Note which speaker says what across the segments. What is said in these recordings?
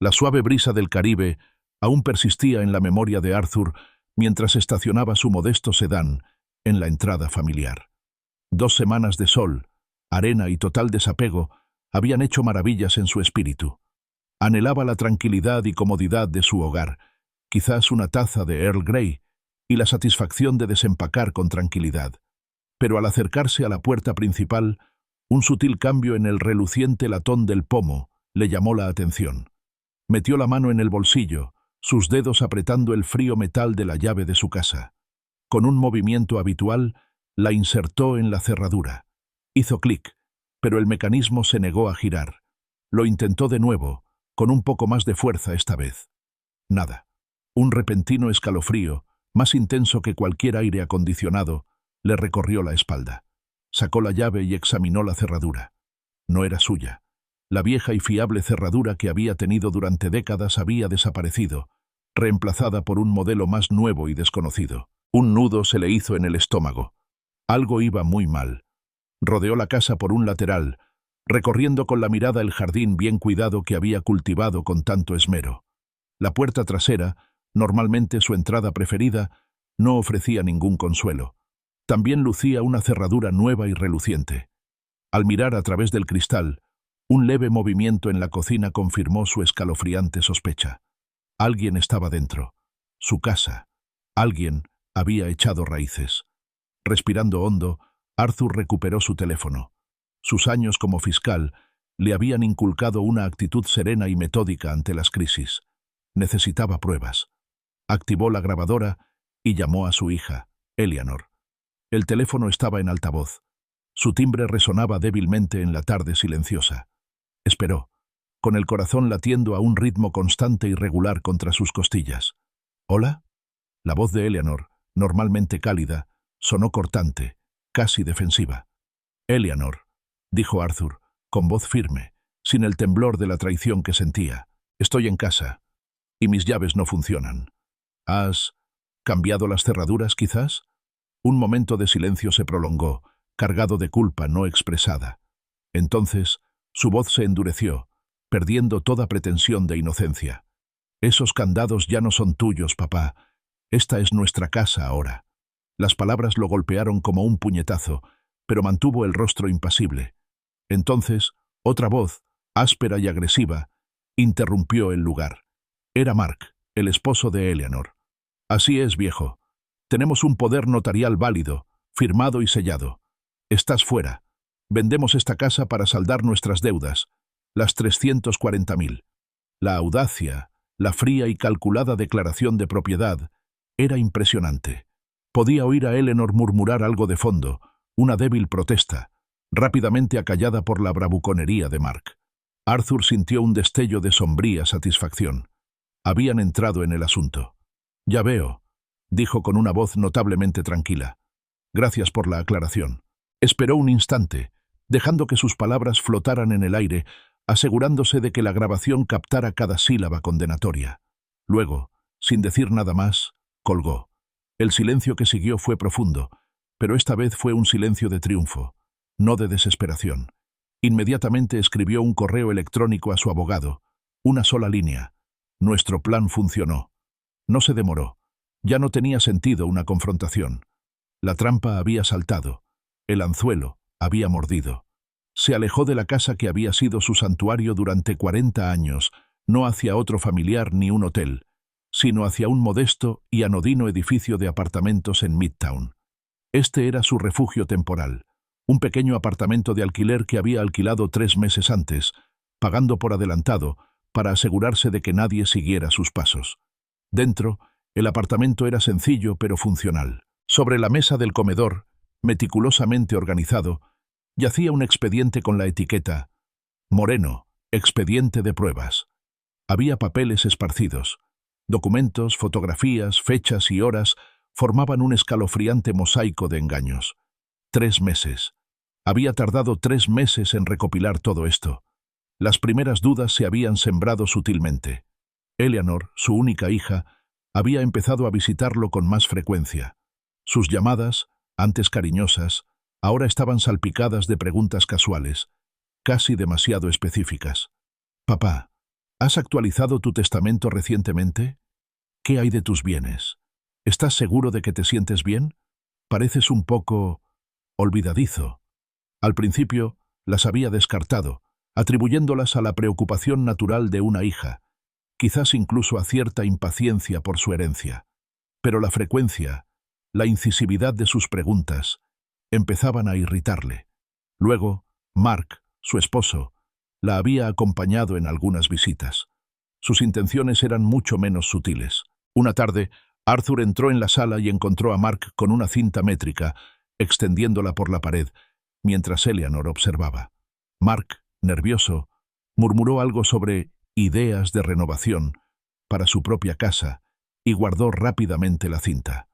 Speaker 1: La suave brisa del Caribe aún persistía en la memoria de Arthur mientras estacionaba su modesto sedán en la entrada familiar. 2 semanas de sol, arena y total desapego habían hecho maravillas en su espíritu. Anhelaba la tranquilidad y comodidad de su hogar, quizás una taza de Earl Grey y la satisfacción de desempacar con tranquilidad. Pero al acercarse a la puerta principal, un sutil cambio en el reluciente latón del pomo le llamó la atención. Metió la mano en el bolsillo, sus dedos apretando el frío metal de la llave de su casa. Con un movimiento habitual, la insertó en la cerradura. Hizo clic, pero el mecanismo se negó a girar. Lo intentó de nuevo, con un poco más de fuerza esta vez. Nada. Un repentino escalofrío, más intenso que cualquier aire acondicionado, le recorrió la espalda. Sacó la llave y examinó la cerradura. No era suya. La vieja y fiable cerradura que había tenido durante décadas había desaparecido, reemplazada por un modelo más nuevo y desconocido. Un nudo se le hizo en el estómago. Algo iba muy mal. Rodeó la casa por un lateral, recorriendo con la mirada el jardín bien cuidado que había cultivado con tanto esmero. La puerta trasera, normalmente su entrada preferida, no ofrecía ningún consuelo. También lucía una cerradura nueva y reluciente. Al mirar a través del cristal, un leve movimiento en la cocina confirmó su escalofriante sospecha. Alguien estaba dentro. Su casa. Alguien había echado raíces. Respirando hondo, Arthur recuperó su teléfono. Sus años como fiscal le habían inculcado una actitud serena y metódica ante las crisis. Necesitaba pruebas. Activó la grabadora y llamó a su hija, Eleanor. El teléfono estaba en altavoz. Su timbre resonaba débilmente en la tarde silenciosa. Esperó, con el corazón latiendo a un ritmo constante y regular contra sus costillas. ¿Hola? La voz de Eleanor, normalmente cálida, sonó cortante, casi defensiva. Eleanor, dijo Arthur, con voz firme, sin el temblor de la traición que sentía. Estoy en casa, y mis llaves no funcionan. ¿Has cambiado las cerraduras, quizás? Un momento de silencio se prolongó, cargado de culpa no expresada. Entonces, su voz se endureció, perdiendo toda pretensión de inocencia. Esos candados ya no son tuyos, papá. Esta es nuestra casa ahora. Las palabras lo golpearon como un puñetazo, pero mantuvo el rostro impasible. Entonces, otra voz, áspera y agresiva, interrumpió el lugar. Era Mark, el esposo de Eleanor. Así es, viejo. Tenemos un poder notarial válido, firmado y sellado. Estás fuera. Vendemos esta casa para saldar nuestras deudas, las 340.000. La audacia, la fría y calculada declaración de propiedad, era impresionante. Podía oír a Eleanor murmurar algo de fondo, una débil protesta, rápidamente acallada por la bravuconería de Mark. Arthur sintió un destello de sombría satisfacción. Habían entrado en el asunto. «Ya veo», dijo con una voz notablemente tranquila. «Gracias por la aclaración». Esperó un instante, dejando que sus palabras flotaran en el aire, asegurándose de que la grabación captara cada sílaba condenatoria. Luego, sin decir nada más, colgó. El silencio que siguió fue profundo, pero esta vez fue un silencio de triunfo, no de desesperación. Inmediatamente escribió un correo electrónico a su abogado. Una sola línea. Nuestro plan funcionó. No se demoró. Ya no tenía sentido una confrontación. La trampa había saltado. El anzuelo había mordido. Se alejó de la casa que había sido su santuario durante 40 años, no hacia otro familiar ni un hotel, sino hacia un modesto y anodino edificio de apartamentos en Midtown. Este era su refugio temporal, un pequeño apartamento de alquiler que había alquilado 3 meses antes, pagando por adelantado, para asegurarse de que nadie siguiera sus pasos. Dentro, el apartamento era sencillo pero funcional. Sobre la mesa del comedor, meticulosamente organizado, yacía un expediente con la etiqueta «Moreno, expediente de pruebas». Había papeles esparcidos. Documentos, fotografías, fechas y horas formaban un escalofriante mosaico de engaños. 3 meses. Había tardado 3 meses en recopilar todo esto. Las primeras dudas se habían sembrado sutilmente. Eleanor, su única hija, había empezado a visitarlo con más frecuencia. Sus llamadas, antes cariñosas, ahora estaban salpicadas de preguntas casuales, casi demasiado específicas. «Papá, ¿Has actualizado tu testamento recientemente? ¿Qué hay de tus bienes? ¿Estás seguro de que te sientes bien? Pareces un poco olvidadizo. Al principio las había descartado, atribuyéndolas a la preocupación natural de una hija, quizás incluso a cierta impaciencia por su herencia. Pero la frecuencia, la incisividad de sus preguntas, empezaban a irritarle. Luego, Mark, su esposo, la había acompañado en algunas visitas. Sus intenciones eran mucho menos sutiles. Una tarde, Arthur entró en la sala y encontró a Mark con una cinta métrica, extendiéndola por la pared, mientras Eleanor observaba. Mark, nervioso, murmuró algo sobre ideas de renovación para su propia casa y guardó rápidamente la cinta.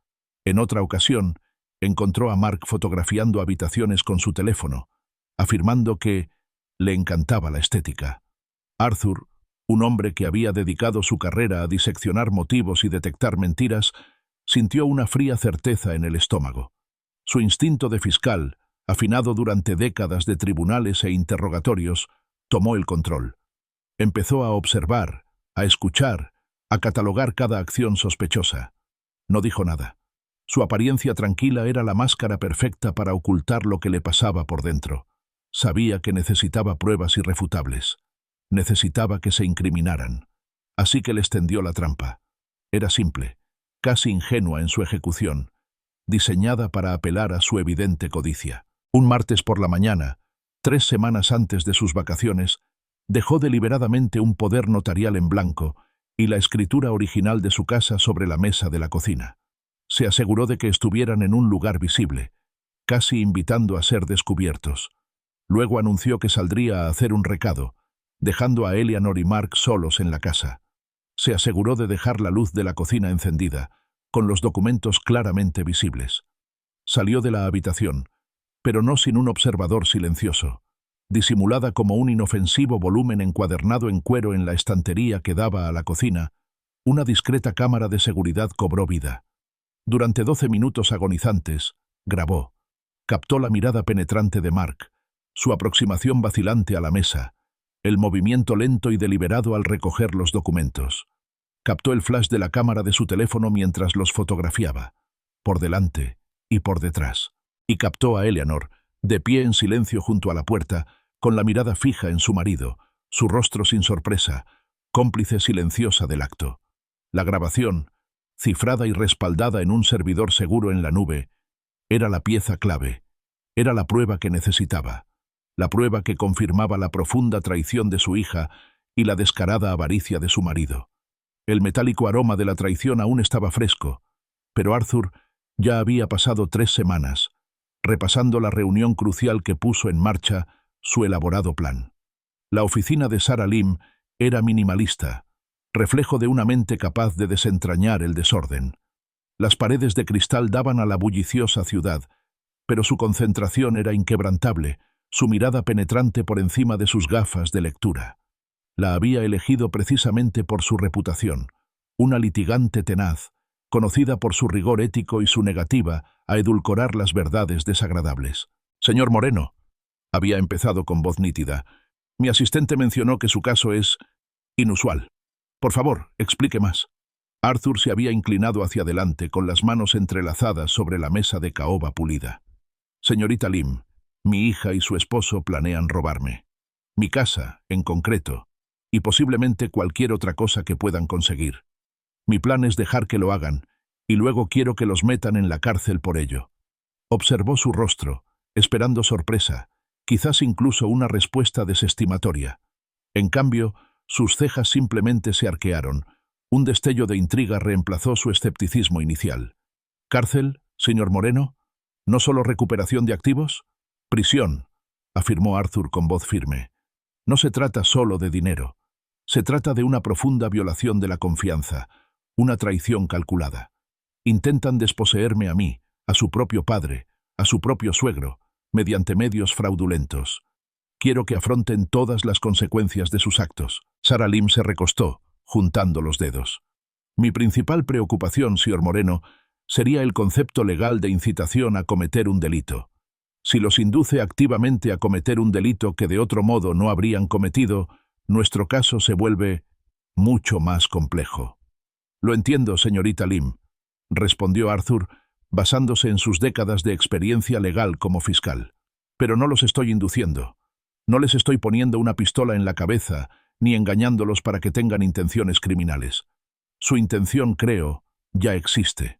Speaker 1: En otra ocasión, encontró a Mark fotografiando habitaciones con su teléfono, afirmando que le encantaba la estética. Arthur, un hombre que había dedicado su carrera a diseccionar motivos y detectar mentiras, sintió una fría certeza en el estómago. Su instinto de fiscal, afinado durante décadas de tribunales e interrogatorios, tomó el control. Empezó a observar, a escuchar, a catalogar cada acción sospechosa. No dijo nada. Su apariencia tranquila era la máscara perfecta para ocultar lo que le pasaba por dentro. Sabía que necesitaba pruebas irrefutables. Necesitaba que se incriminaran. Así que les tendió la trampa. Era simple, casi ingenua en su ejecución, diseñada para apelar a su evidente codicia. Un martes por la mañana, 3 semanas antes de sus vacaciones, dejó deliberadamente un poder notarial en blanco y la escritura original de su casa sobre la mesa de la cocina. Se aseguró de que estuvieran en un lugar visible, casi invitando a ser descubiertos. Luego anunció que saldría a hacer un recado, dejando a Eleanor y Mark solos en la casa. Se aseguró de dejar la luz de la cocina encendida, con los documentos claramente visibles. Salió de la habitación, pero no sin un observador silencioso. Disimulada como un inofensivo volumen encuadernado en cuero en la estantería que daba a la cocina, una discreta cámara de seguridad cobró vida. Durante 12 minutos agonizantes, grabó. Captó la mirada penetrante de Mark, su aproximación vacilante a la mesa, el movimiento lento y deliberado al recoger los documentos. Captó el flash de la cámara de su teléfono mientras los fotografiaba, por delante y por detrás. Y captó a Eleanor, de pie en silencio junto a la puerta, con la mirada fija en su marido, su rostro sin sorpresa, cómplice silenciosa del acto. La grabación, cifrada y respaldada en un servidor seguro en la nube, era la pieza clave, era la prueba que necesitaba, la prueba que confirmaba la profunda traición de su hija y la descarada avaricia de su marido. El metálico aroma de la traición aún estaba fresco, pero Arthur ya había pasado 3 semanas, repasando la reunión crucial que puso en marcha su elaborado plan. La oficina de Sarah Lim era minimalista, reflejo de una mente capaz de desentrañar el desorden. Las paredes de cristal daban a la bulliciosa ciudad, pero su concentración era inquebrantable, su mirada penetrante por encima de sus gafas de lectura. La había elegido precisamente por su reputación, una litigante tenaz, conocida por su rigor ético y su negativa a edulcorar las verdades desagradables. «Señor Moreno», había empezado con voz nítida, «mi asistente mencionó que su caso es inusual. Por favor, explique más». Arthur se había inclinado hacia adelante con las manos entrelazadas sobre la mesa de caoba pulida. «Señorita Lim, mi hija y su esposo planean robarme. Mi casa, en concreto, y posiblemente cualquier otra cosa que puedan conseguir. Mi plan es dejar que lo hagan, y luego quiero que los metan en la cárcel por ello». Observó su rostro, esperando sorpresa, quizás incluso una respuesta desestimatoria. En cambio, sus cejas simplemente se arquearon. Un destello de intriga reemplazó su escepticismo inicial. «¿Cárcel, señor Moreno? ¿No solo recuperación de activos?» «Prisión», afirmó Arthur con voz firme. «No se trata solo de dinero. Se trata de una profunda violación de la confianza, una traición calculada. Intentan desposeerme a mí, a su propio padre, a su propio suegro, mediante medios fraudulentos. Quiero que afronten todas las consecuencias de sus actos». Sarah Lim se recostó, juntando los dedos. «Mi principal preocupación, señor Moreno, sería el concepto legal de incitación a cometer un delito. Si los induce activamente a cometer un delito que de otro modo no habrían cometido, nuestro caso se vuelve mucho más complejo. Lo entiendo, señorita Lim, respondió Arthur, basándose en sus décadas de experiencia legal como fiscal. Pero no los estoy induciendo. No les estoy poniendo una pistola en la cabeza ni engañándolos para que tengan intenciones criminales. Su intención, creo, ya existe.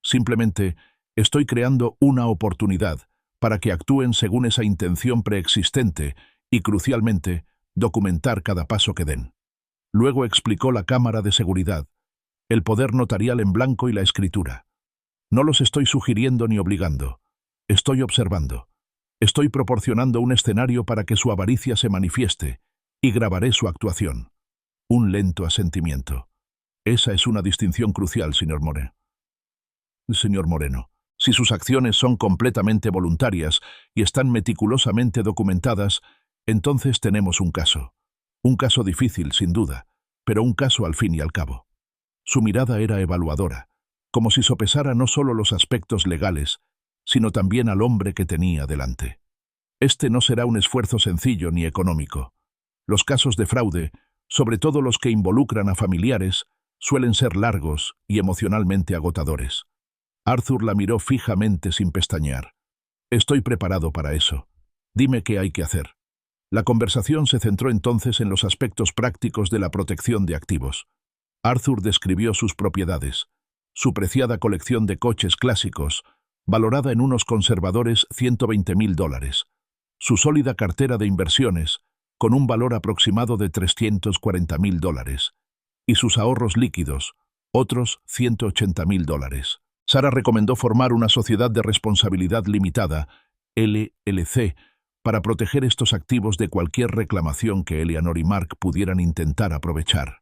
Speaker 1: Simplemente estoy creando una oportunidad para que actúen según esa intención preexistente y, crucialmente, documentar cada paso que den. Luego explicó la cámara de seguridad, el poder notarial en blanco y la escritura. No los estoy sugiriendo ni obligando. Estoy observando. Estoy proporcionando un escenario para que su avaricia se manifieste y grabaré su actuación. Un lento asentimiento. Esa es una distinción crucial, señor Moreno. Señor Moreno, si sus acciones son completamente voluntarias y están meticulosamente documentadas, entonces tenemos un caso. Un caso difícil, sin duda, pero un caso al fin y al cabo. Su mirada era evaluadora, como si sopesara no solo los aspectos legales, sino también al hombre que tenía delante. Este no será un esfuerzo sencillo ni económico. Los casos de fraude, sobre todo los que involucran a familiares, suelen ser largos y emocionalmente agotadores. Arthur la miró fijamente sin pestañear. Estoy preparado para eso. Dime qué hay que hacer. La conversación se centró entonces en los aspectos prácticos de la protección de activos. Arthur describió sus propiedades, su preciada colección de coches clásicos, valorada en unos conservadores $120.000, su sólida cartera de inversiones, con un valor aproximado de $340.000, y sus ahorros líquidos, otros $180.000. Sara recomendó formar una sociedad de responsabilidad limitada, LLC, para proteger estos activos de cualquier reclamación que Eleanor y Mark pudieran intentar aprovechar.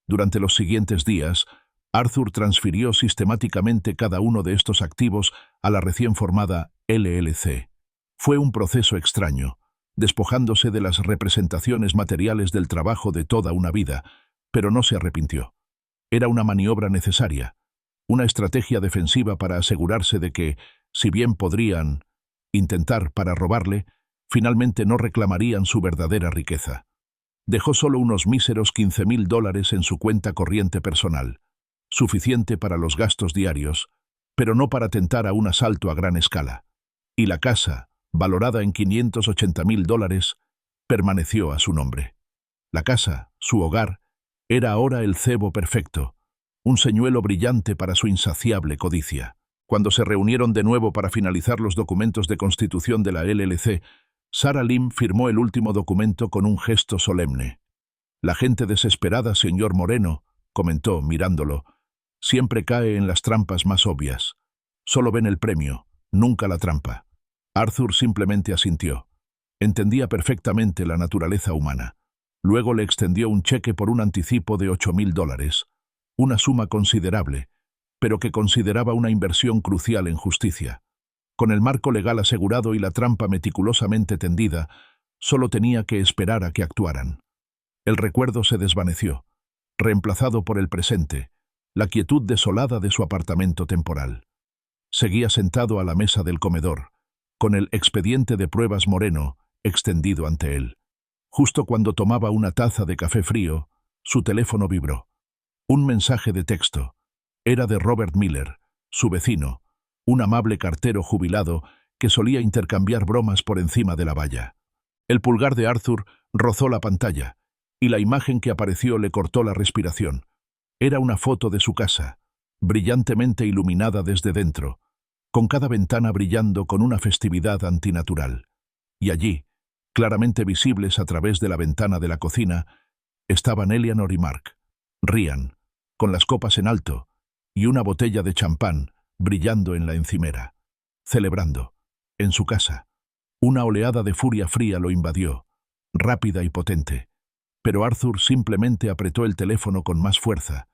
Speaker 1: Durante los siguientes días, Arthur transfirió sistemáticamente cada uno de estos activos a la recién formada LLC. Fue un proceso extraño, despojándose de las representaciones materiales del trabajo de toda una vida, pero no se arrepintió. Era una maniobra necesaria, una estrategia defensiva para asegurarse de que, si bien podrían intentar para robarle, finalmente no reclamarían su verdadera riqueza. Dejó solo unos míseros $15.000 en su cuenta corriente personal, suficiente para los gastos diarios, pero no para tentar a un asalto a gran escala. Y la casa, valorada en $580.000, permaneció a su nombre. La casa, su hogar, era ahora el cebo perfecto, un señuelo brillante para su insaciable codicia. Cuando se reunieron de nuevo para finalizar los documentos de constitución de la LLC, Sara Lim firmó el último documento con un gesto solemne. «La gente desesperada, señor Moreno», comentó, mirándolo, «siempre cae en las trampas más obvias. Solo ven el premio, nunca la trampa». Arthur simplemente asintió. Entendía perfectamente la naturaleza humana. Luego le extendió un cheque por un anticipo de $8.000, una suma considerable, pero que consideraba una inversión crucial en justicia. Con el marco legal asegurado y la trampa meticulosamente tendida, solo tenía que esperar a que actuaran. El recuerdo se desvaneció, reemplazado por el presente, la quietud desolada de su apartamento temporal. Seguía sentado a la mesa del comedor, con el expediente de pruebas Moreno extendido ante él. Justo cuando tomaba una taza de café frío, su teléfono vibró. Un mensaje de texto. Era de Robert Miller, su vecino, un amable cartero jubilado que solía intercambiar bromas por encima de la valla. El pulgar de Arthur rozó la pantalla, y la imagen que apareció le cortó la respiración. Era una foto de su casa, brillantemente iluminada desde dentro, con cada ventana brillando con una festividad antinatural. Y allí, claramente visibles a través de la ventana de la cocina, estaban Eleanor y Mark. Rían, con las copas en alto, y una botella de champán brillando en la encimera, celebrando, en su casa. Una oleada de furia fría lo invadió, rápida y potente, pero Arthur simplemente apretó el teléfono con más fuerza,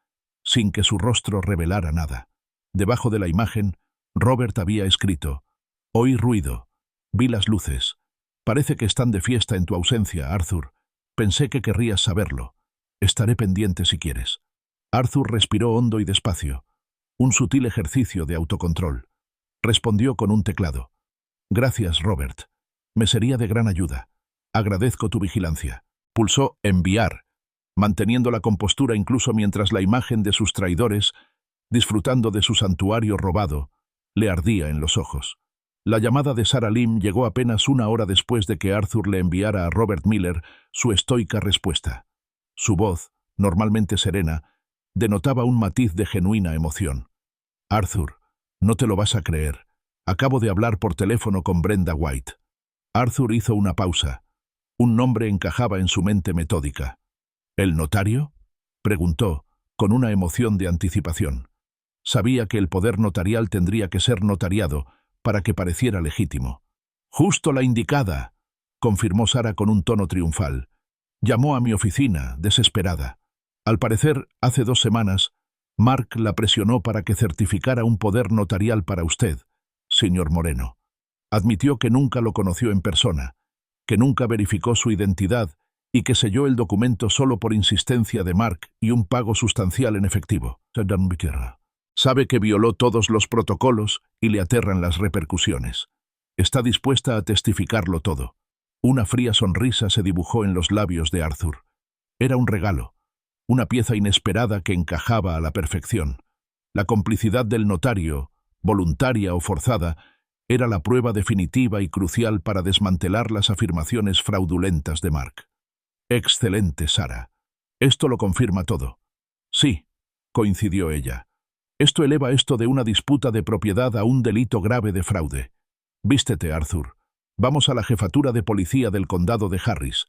Speaker 1: sin que su rostro revelara nada. Debajo de la imagen, Robert había escrito: «Oí ruido, vi las luces. Parece que están de fiesta en tu ausencia, Arthur. Pensé que querrías saberlo. Estaré pendiente si quieres». Arthur respiró hondo y despacio, un sutil ejercicio de autocontrol. Respondió con un teclado. «Gracias, Robert. Me sería de gran ayuda. Agradezco tu vigilancia». Pulsó «Enviar» manteniendo la compostura incluso mientras la imagen de sus traidores, disfrutando de su santuario robado, le ardía en los ojos. La llamada de Sarah Lim llegó apenas una hora después de que Arthur le enviara a Robert Miller su estoica respuesta. Su voz, normalmente serena, denotaba un matiz de genuina emoción. «Arthur, no te lo vas a creer. Acabo de hablar por teléfono con Brenda White». Arthur hizo una pausa. Un nombre encajaba en su mente metódica. «¿El notario?», preguntó, con una emoción de anticipación. Sabía que el poder notarial tendría que ser notariado para que pareciera legítimo. «Justo la indicada», confirmó Sarah con un tono triunfal. «Llamó a mi oficina, desesperada. Al parecer, hace 2 semanas, Mark la presionó para que certificara un poder notarial para usted, señor Moreno. Admitió que nunca lo conoció en persona, que nunca verificó su identidad y que selló el documento solo por insistencia de Mark y un pago sustancial en efectivo. Sabe que violó todos los protocolos y le aterran las repercusiones. Está dispuesta a testificarlo todo». Una fría sonrisa se dibujó en los labios de Arthur. Era un regalo, una pieza inesperada que encajaba a la perfección. La complicidad del notario, voluntaria o forzada, era la prueba definitiva y crucial para desmantelar las afirmaciones fraudulentas de Mark. «Excelente, Sarah. Esto lo confirma todo». «Sí», coincidió ella. «Esto eleva esto de una disputa de propiedad a un delito grave de fraude. Vístete, Arthur. Vamos a la jefatura de policía del condado de Harris.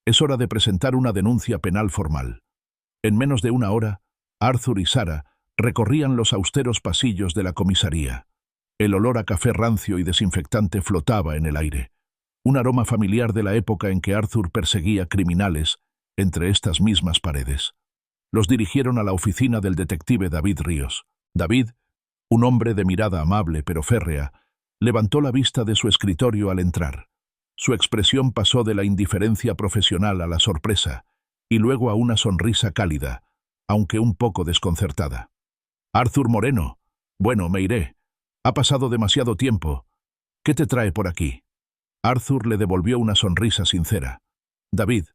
Speaker 1: Es hora de presentar una denuncia penal formal». En menos de una hora, Arthur y Sarah recorrían los austeros pasillos de la comisaría. El olor a café rancio y desinfectante flotaba en el aire, un aroma familiar de la época en que Arthur perseguía criminales entre estas mismas paredes. Los dirigieron a la oficina del detective David Ríos. David, un hombre de mirada amable pero férrea, levantó la vista de su escritorio al entrar. Su expresión pasó de la indiferencia profesional a la sorpresa, y luego a una sonrisa cálida, aunque un poco desconcertada. «Arthur Moreno, bueno, me iré. Ha pasado demasiado tiempo. ¿Qué te trae por aquí?» Arthur le devolvió una sonrisa sincera. «David,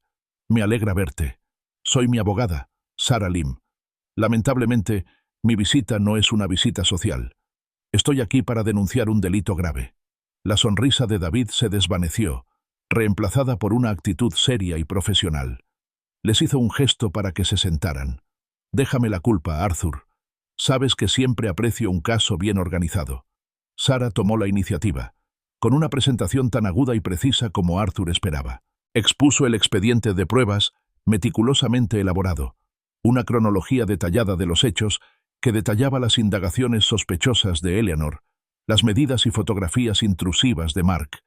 Speaker 1: me alegra verte. Soy mi abogada, Sarah Lim. Lamentablemente, mi visita no es una visita social. Estoy aquí para denunciar un delito grave». La sonrisa de David se desvaneció, reemplazada por una actitud seria y profesional. Les hizo un gesto para que se sentaran. «Déjame la culpa, Arthur. Sabes que siempre aprecio un caso bien organizado». Sarah tomó la iniciativa, con una presentación tan aguda y precisa como Arthur esperaba. Expuso el expediente de pruebas, meticulosamente elaborado, una cronología detallada de los hechos que detallaba las indagaciones sospechosas de Eleanor, las medidas y fotografías intrusivas de Mark,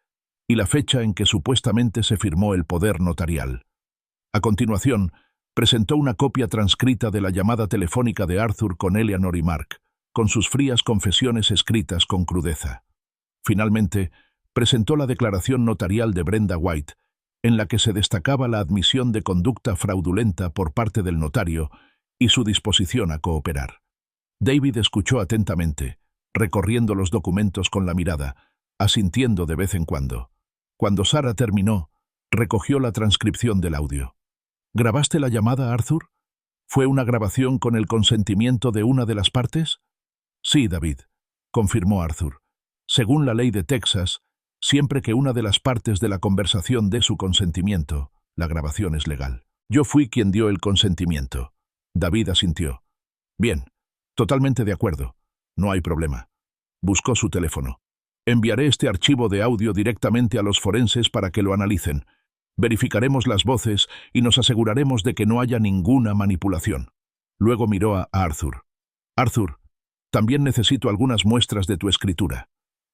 Speaker 1: y la fecha en que supuestamente se firmó el poder notarial. A continuación, presentó una copia transcrita de la llamada telefónica de Arthur con Eleanor y Mark, con sus frías confesiones escritas con crudeza. Finalmente, presentó la declaración notarial de Brenda White, en la que se destacaba la admisión de conducta fraudulenta por parte del notario y su disposición a cooperar. David escuchó atentamente, recorriendo los documentos con la mirada, asintiendo de vez en cuando. Cuando Sarah terminó, recogió la transcripción del audio. «¿Grabaste la llamada, Arthur? ¿Fue una grabación con el consentimiento de una de las partes?» «Sí, David», confirmó Arthur. «Según la ley de Texas, siempre que una de las partes de la conversación dé su consentimiento, la grabación es legal. Yo fui quien dio el consentimiento». David asintió. «Bien, totalmente de acuerdo. No hay problema». Buscó su teléfono. «Enviaré este archivo de audio directamente a los forenses para que lo analicen. Verificaremos las voces y nos aseguraremos de que no haya ninguna manipulación». Luego miró a Arthur. «Arthur, también necesito algunas muestras de tu escritura.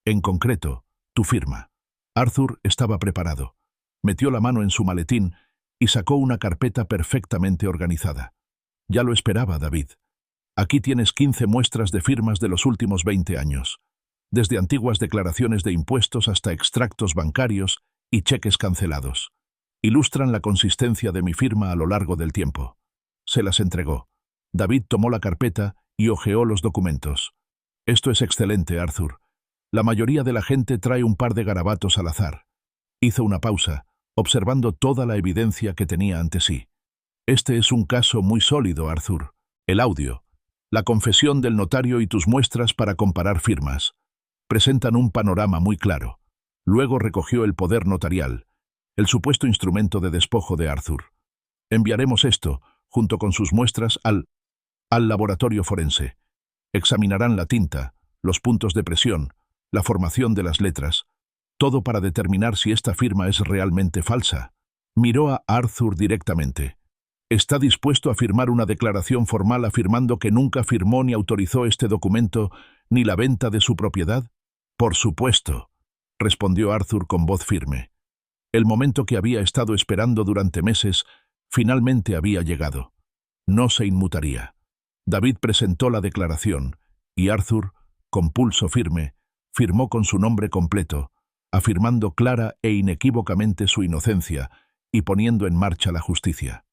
Speaker 1: En concreto, tu firma». Arthur estaba preparado. Metió la mano en su maletín y sacó una carpeta perfectamente organizada. «Ya lo esperaba, David. Aquí tienes 15 muestras de firmas de los últimos 20 años, desde antiguas declaraciones de impuestos hasta extractos bancarios y cheques cancelados. Ilustran la consistencia de mi firma a lo largo del tiempo». Se las entregó. David tomó la carpeta y hojeó los documentos. «Esto es excelente, Arthur. La mayoría de la gente trae un par de garabatos al azar». Hizo una pausa, observando toda la evidencia que tenía ante sí. Este es un caso muy sólido, Arthur. El audio, la confesión del notario y tus muestras para comparar firmas presentan un panorama muy claro. Luego recogió el poder notarial, el supuesto instrumento de despojo de Arthur. Enviaremos esto, junto con sus muestras, al laboratorio forense. Examinarán la tinta, los puntos de presión, la formación de las letras, todo para determinar si esta firma es realmente falsa. Miró a Arthur directamente. ¿Está dispuesto a firmar una declaración formal afirmando que nunca firmó ni autorizó este documento ni la venta de su propiedad? Por supuesto, respondió Arthur con voz firme. El momento que había estado esperando durante meses finalmente había llegado. No se inmutaría. David presentó la declaración y Arthur, con pulso firme, firmó con su nombre completo, afirmando clara e inequívocamente su inocencia y poniendo en marcha la justicia.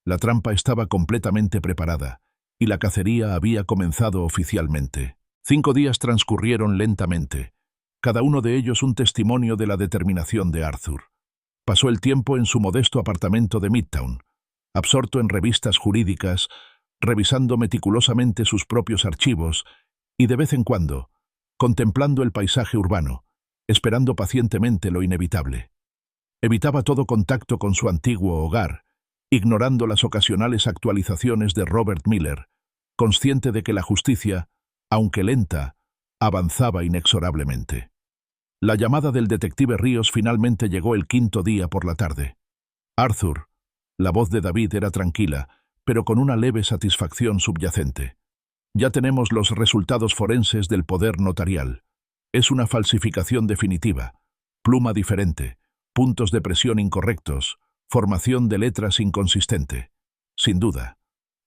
Speaker 1: La trampa estaba completamente preparada y la cacería había comenzado oficialmente. 5 días transcurrieron lentamente, cada uno de ellos un testimonio de la determinación de Arthur. Pasó el tiempo en su modesto apartamento de Midtown, absorto en revistas jurídicas, revisando meticulosamente sus propios archivos y, de vez en cuando, contemplando el paisaje urbano, esperando pacientemente lo inevitable. Evitaba todo contacto con su antiguo hogar, ignorando las ocasionales actualizaciones de Robert Miller, consciente de que la justicia, aunque lenta, avanzaba inexorablemente. La llamada del detective Ríos finalmente llegó el 5.º día por la tarde. Arthur, la voz de David era tranquila, pero con una leve satisfacción subyacente. Ya tenemos los resultados forenses del poder notarial. Es una falsificación definitiva, pluma diferente, puntos de presión incorrectos, formación de letras inconsistente. Sin duda,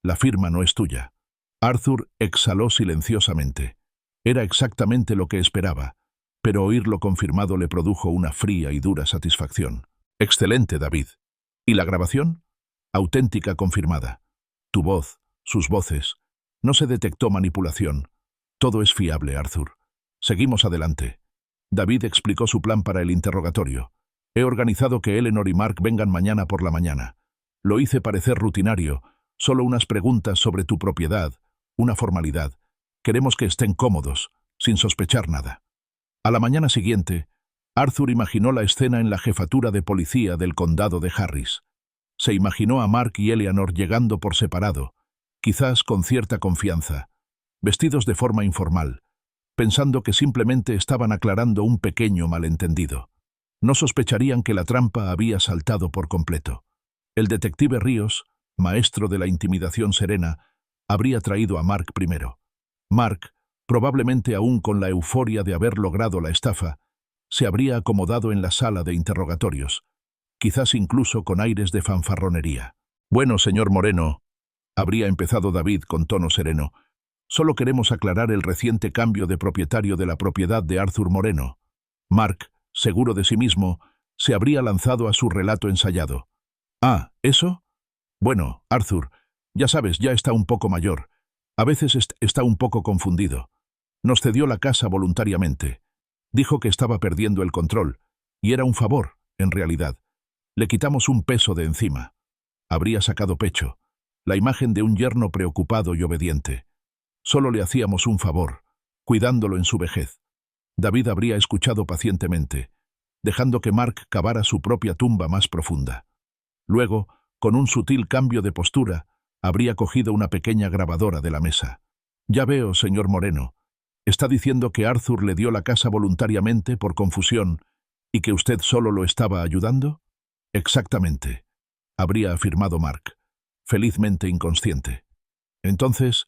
Speaker 1: la firma no es tuya. Arthur exhaló silenciosamente. Era exactamente lo que esperaba, pero oírlo confirmado le produjo una fría y dura satisfacción. Excelente, David. ¿Y la grabación? Auténtica confirmada. Tu voz, sus voces. No se detectó manipulación. Todo es fiable, Arthur. Seguimos adelante. David explicó su plan para el interrogatorio. He organizado que Eleanor y Mark vengan mañana por la mañana. Lo hice parecer rutinario, solo unas preguntas sobre tu propiedad, una formalidad. Queremos que estén cómodos, sin sospechar nada. A la mañana siguiente, Arthur imaginó la escena en la jefatura de policía del condado de Harris. Se imaginó a Mark y Eleanor llegando por separado, quizás con cierta confianza, vestidos de forma informal, pensando que simplemente estaban aclarando un pequeño malentendido. No sospecharían que la trampa había saltado por completo. El detective Ríos, maestro de la intimidación serena, habría traído a Mark primero. Mark, probablemente aún con la euforia de haber logrado la estafa, se habría acomodado en la sala de interrogatorios, quizás incluso con aires de fanfarronería. Bueno, señor Moreno, habría empezado David con tono sereno, solo queremos aclarar el reciente cambio de propietario de la propiedad de Arthur Moreno. Mark, seguro de sí mismo, se habría lanzado a su relato ensayado. Ah, ¿eso? Bueno, Arthur, ya sabes, ya está un poco mayor. A veces está un poco confundido. Nos cedió la casa voluntariamente. Dijo que estaba perdiendo el control, y era un favor, en realidad. Le quitamos un peso de encima. Habría sacado pecho, la imagen de un yerno preocupado y obediente. Solo le hacíamos un favor, cuidándolo en su vejez. David habría escuchado pacientemente, dejando que Mark cavara su propia tumba más profunda. Luego, con un sutil cambio de postura, habría cogido una pequeña grabadora de la mesa. Ya veo, señor Moreno. ¿Está diciendo que Arthur le dio la casa voluntariamente por confusión y que usted solo lo estaba ayudando? Exactamente, habría afirmado Mark, felizmente inconsciente. Entonces,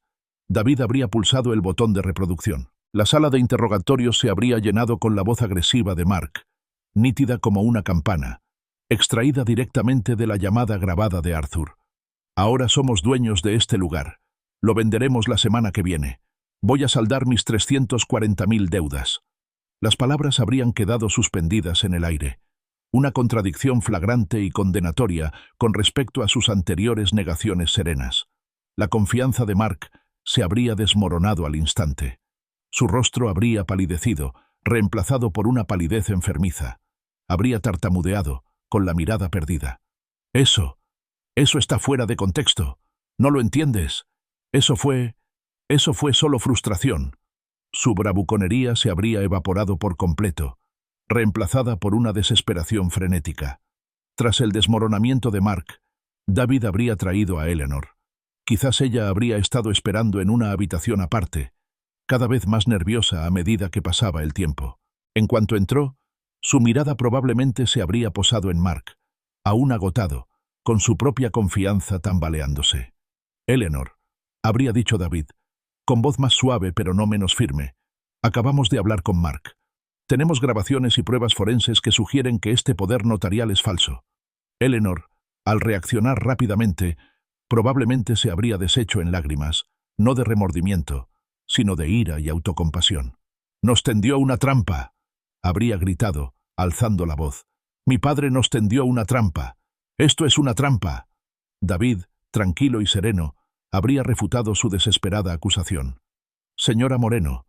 Speaker 1: David habría pulsado el botón de reproducción. La sala de interrogatorios se habría llenado con la voz agresiva de Mark, nítida como una campana, extraída directamente de la llamada grabada de Arthur. Ahora somos dueños de este lugar. Lo venderemos la semana que viene. Voy a saldar mis 340.000 deudas. Las palabras habrían quedado suspendidas en el aire. Una contradicción flagrante y condenatoria con respecto a sus anteriores negaciones serenas. La confianza de Mark se habría desmoronado al instante. Su rostro habría palidecido, reemplazado por una palidez enfermiza. Habría tartamudeado, con la mirada perdida. Eso, Eso está fuera de contexto. ¿No lo entiendes? Eso fue solo frustración. Su bravuconería se habría evaporado por completo, reemplazada por una desesperación frenética. Tras el desmoronamiento de Mark, David habría traído a Eleanor. Quizás ella habría estado esperando en una habitación aparte, cada vez más nerviosa a medida que pasaba el tiempo. En cuanto entró, su mirada probablemente se habría posado en Mark, aún agotado, con su propia confianza tambaleándose. Eleanor, habría dicho David, con voz más suave pero no menos firme, acabamos de hablar con Mark. Tenemos grabaciones y pruebas forenses que sugieren que este poder notarial es falso. Eleanor, al reaccionar rápidamente, probablemente se habría deshecho en lágrimas, no de remordimiento, sino de ira y autocompasión. «Nos tendió una trampa», habría gritado, alzando la voz. «Mi padre nos tendió una trampa. Esto es una trampa». David, tranquilo y sereno, habría refutado su desesperada acusación. «Señora Moreno,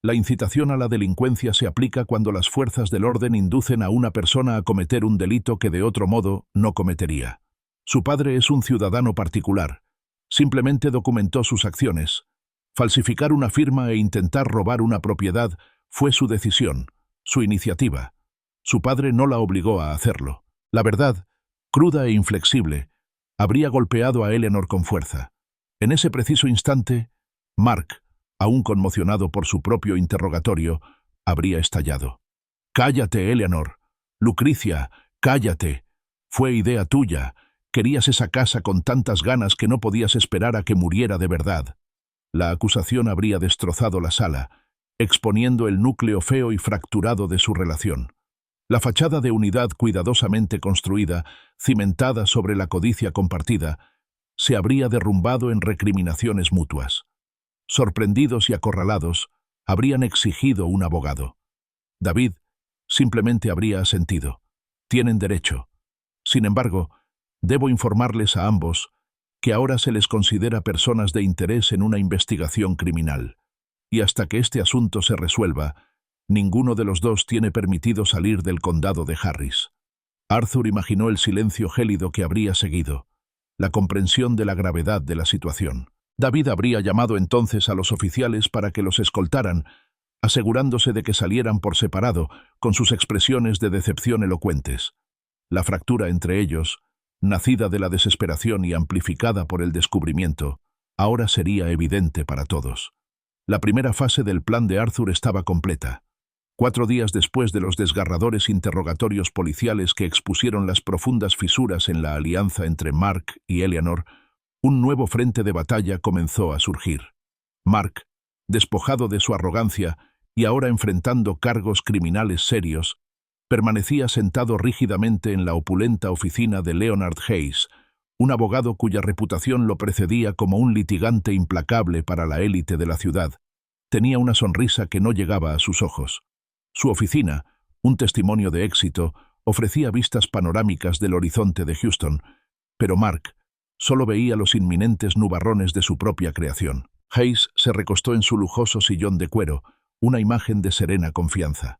Speaker 1: la incitación a la delincuencia se aplica cuando las fuerzas del orden inducen a una persona a cometer un delito que de otro modo no cometería. Su padre es un ciudadano particular. Simplemente documentó sus acciones. Falsificar una firma e intentar robar una propiedad fue su decisión, su iniciativa. Su padre no la obligó a hacerlo. La verdad, cruda e inflexible, habría golpeado a Eleanor con fuerza. En ese preciso instante, Mark, aún conmocionado por su propio interrogatorio, habría estallado. «Cállate, Eleanor. Lucrecia, cállate. Fue idea tuya. Querías esa casa con tantas ganas que no podías esperar a que muriera de verdad». La acusación habría destrozado la sala, exponiendo el núcleo feo y fracturado de su relación. La fachada de unidad cuidadosamente construida, cimentada sobre la codicia compartida, se habría derrumbado en recriminaciones mutuas. Sorprendidos y acorralados, habrían exigido un abogado. David simplemente habría asentido. Tienen derecho. Sin embargo, debo informarles a ambos que ahora se les considera personas de interés en una investigación criminal, y hasta que este asunto se resuelva, ninguno de los dos tiene permitido salir del condado de Harris. Arthur imaginó el silencio gélido que habría seguido, la comprensión de la gravedad de la situación. David habría llamado entonces a los oficiales para que los escoltaran, asegurándose de que salieran por separado, con sus expresiones de decepción elocuentes. La fractura entre ellos, nacida de la desesperación y amplificada por el descubrimiento, ahora sería evidente para todos. La primera fase del plan de Arthur estaba completa. 4 días después de los desgarradores interrogatorios policiales que expusieron las profundas fisuras en la alianza entre Mark y Eleanor, un nuevo frente de batalla comenzó a surgir. Mark, despojado de su arrogancia y ahora enfrentando cargos criminales serios, permanecía sentado rígidamente en la opulenta oficina de Leonard Hayes, un abogado cuya reputación lo precedía como un litigante implacable para la élite de la ciudad. Tenía una sonrisa que no llegaba a sus ojos. Su oficina, un testimonio de éxito, ofrecía vistas panorámicas del horizonte de Houston, pero Mark solo veía los inminentes nubarrones de su propia creación. Hayes se recostó en su lujoso sillón de cuero, una imagen de serena confianza.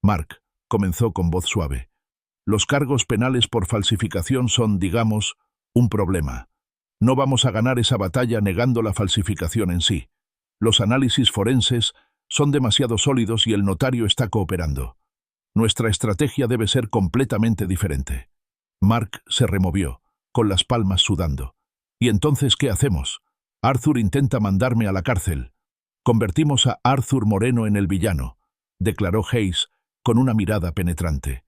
Speaker 1: «Mark», comenzó con voz suave, «los cargos penales por falsificación son, digamos, un problema. No vamos a ganar esa batalla negando la falsificación en sí. Los análisis forenses son demasiado sólidos y el notario está cooperando. Nuestra estrategia debe ser completamente diferente». Mark se removió, con las palmas sudando. «¿Y entonces qué hacemos? Arthur intenta mandarme a la cárcel. Convertimos a Arthur Moreno en el villano», declaró Hayes con una mirada penetrante.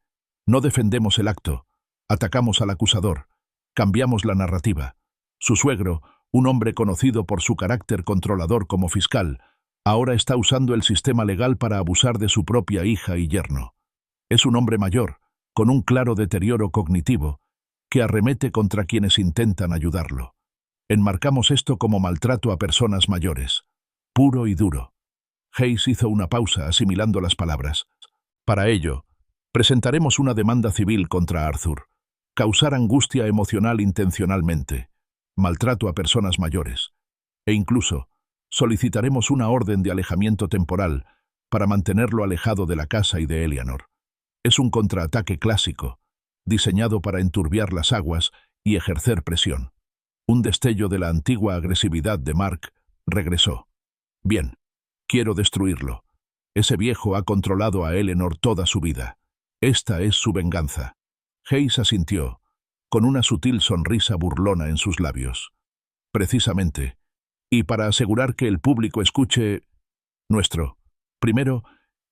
Speaker 1: «No defendemos el acto, atacamos al acusador, cambiamos la narrativa. Su suegro, un hombre conocido por su carácter controlador como fiscal, ahora está usando el sistema legal para abusar de su propia hija y yerno. Es un hombre mayor, con un claro deterioro cognitivo, que arremete contra quienes intentan ayudarlo. Enmarcamos esto como maltrato a personas mayores, puro y duro». Hayes hizo una pausa asimilando las palabras. «Para ello, presentaremos una demanda civil contra Arthur. Causar angustia emocional intencionalmente, maltrato a personas mayores, e incluso solicitaremos una orden de alejamiento temporal para mantenerlo alejado de la casa y de Eleanor. Es un contraataque clásico, diseñado para enturbiar las aguas y ejercer presión. Un destello de la antigua agresividad de Mark regresó. Bien, quiero destruirlo. Ese viejo ha controlado a Eleanor toda su vida. Esta es su venganza. Hayes asintió, con una sutil sonrisa burlona en sus labios. Precisamente. Y para asegurar que el público escuche... Primero,